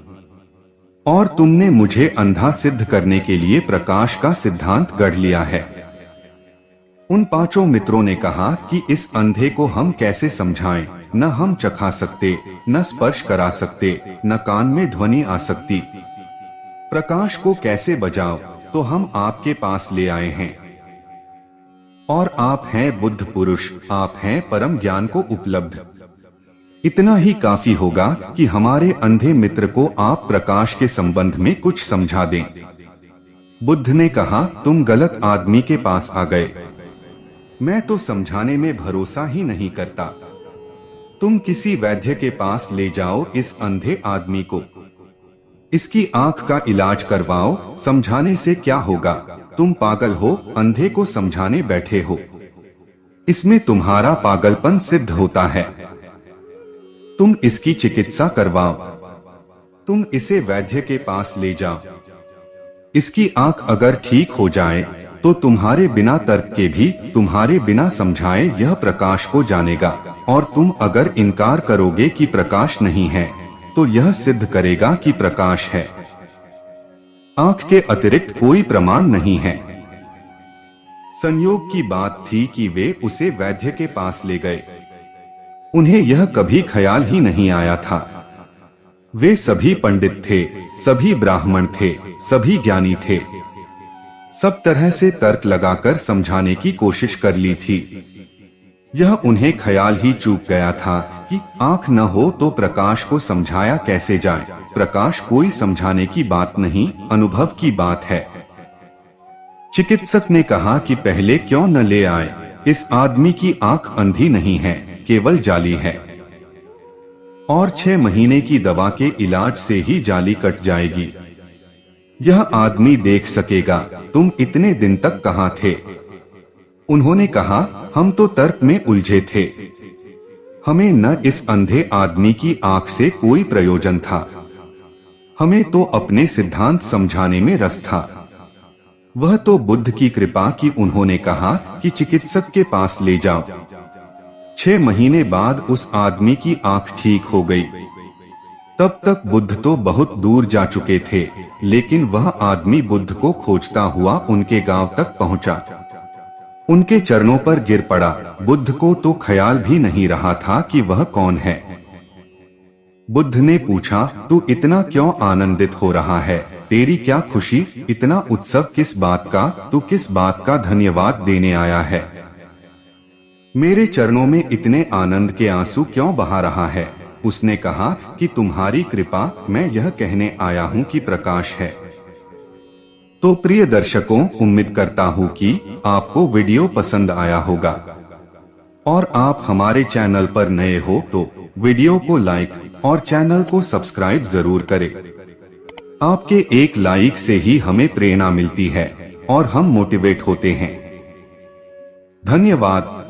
और तुमने मुझे अंधा सिद्ध करने के लिए प्रकाश का सिद्धांत गढ़ लिया है। उन 5 मित्रों ने कहा कि इस अंधे को हम कैसे समझाएं, न हम चखा सकते, न स्पर्श करा सकते, न कान में ध्वनि आ सकती। प्रकाश को कैसे बजाओ, तो हम आपके पास ले आए हैं, और आप हैं बुद्ध पुरुष, आप हैं परम ज्ञान को उपलब्ध। इतना ही काफी होगा कि हमारे अंधे मित्र को आप प्रकाश के संबंध में कुछ समझा दें। बुद्ध ने कहा, तुम गलत आदमी के पास आ गए, मैं तो समझाने में भरोसा ही नहीं करता। तुम किसी वैद्य के पास ले जाओ इस अंधे आदमी को, इसकी आंख का इलाज करवाओ, समझाने से क्या होगा, तुम पागल हो, अंधे को समझाने बैठे हो, इसमें तुम्हारा पागलपन सिद्ध होता है। तुम इसकी चिकित्सा करवाओ, तुम इसे वैद्य के पास ले जाओ, इसकी आंख अगर ठीक हो जाए तो तुम्हारे बिना तर्क के भी, तुम्हारे बिना समझाए यह प्रकाश को जानेगा, और तुम अगर इनकार करोगे कि प्रकाश नहीं है तो यह सिद्ध करेगा कि प्रकाश है। आंख के अतिरिक्त कोई प्रमाण नहीं है। संयोग की बात थी कि वे उसे वैद्य के पास ले गए। उन्हें यह कभी ख्याल ही नहीं आया था। वे सभी पंडित थे, सभी ब्राह्मण थे, सभी ज्ञानी थे, सब तरह से तर्क लगाकर समझाने की कोशिश कर ली थी। यह उन्हें ख्याल ही चूक गया था कि आंख न हो तो प्रकाश को समझाया कैसे जाए। प्रकाश कोई समझाने की बात नहीं, अनुभव की बात है। चिकित्सक ने कहा कि पहले क्यों न ले आए, इस आदमी की आंख अंधी नहीं है, केवल जाली है, और 6 महीने की दवा के इलाज से ही जाली कट जाएगी। यह आदमी देख सकेगा। तुम इतने दिन तक कहां थे? उन्होंने कहा, हम तो तर्क में उलझे थे, हमें न इस अंधे आदमी की आंख से कोई प्रयोजन था, हमें तो अपने सिद्धांत समझाने में रस था। वह तो बुद्ध की कृपा की उन्होंने कहा कि चिकित्सक के पास ले जाओ। 6 महीने बाद उस आदमी की आंख ठीक हो गई। तब तक बुद्ध तो बहुत दूर जा चुके थे, लेकिन वह आदमी बुद्ध को खोजता हुआ उनके गांव तक पहुंचा। उनके चरणों पर गिर पड़ा। बुद्ध को तो ख्याल भी नहीं रहा था कि वह कौन है। बुद्ध ने पूछा, तू इतना क्यों आनंदित हो रहा है? तेरी क्या खुशी? इतना उत्सव किस बात का? तू किस बात का धन्यवाद देने आया है? मेरे चरणों में इतने आनंद के आंसू क्यों बहा रहा है? उसने कहा कि तुम्हारी कृपा, मैं यह कहने आया हूँ कि प्रकाश है। तो प्रिय दर्शकों, उम्मीद करता हूँ कि आपको वीडियो पसंद आया होगा और आप हमारे चैनल पर नए हो तो वीडियो को लाइक और चैनल को सब्सक्राइब जरूर करें। आपके एक लाइक से ही हमें प्रेरणा मिलती है और हम मोटिवेट होते हैं। धन्यवाद।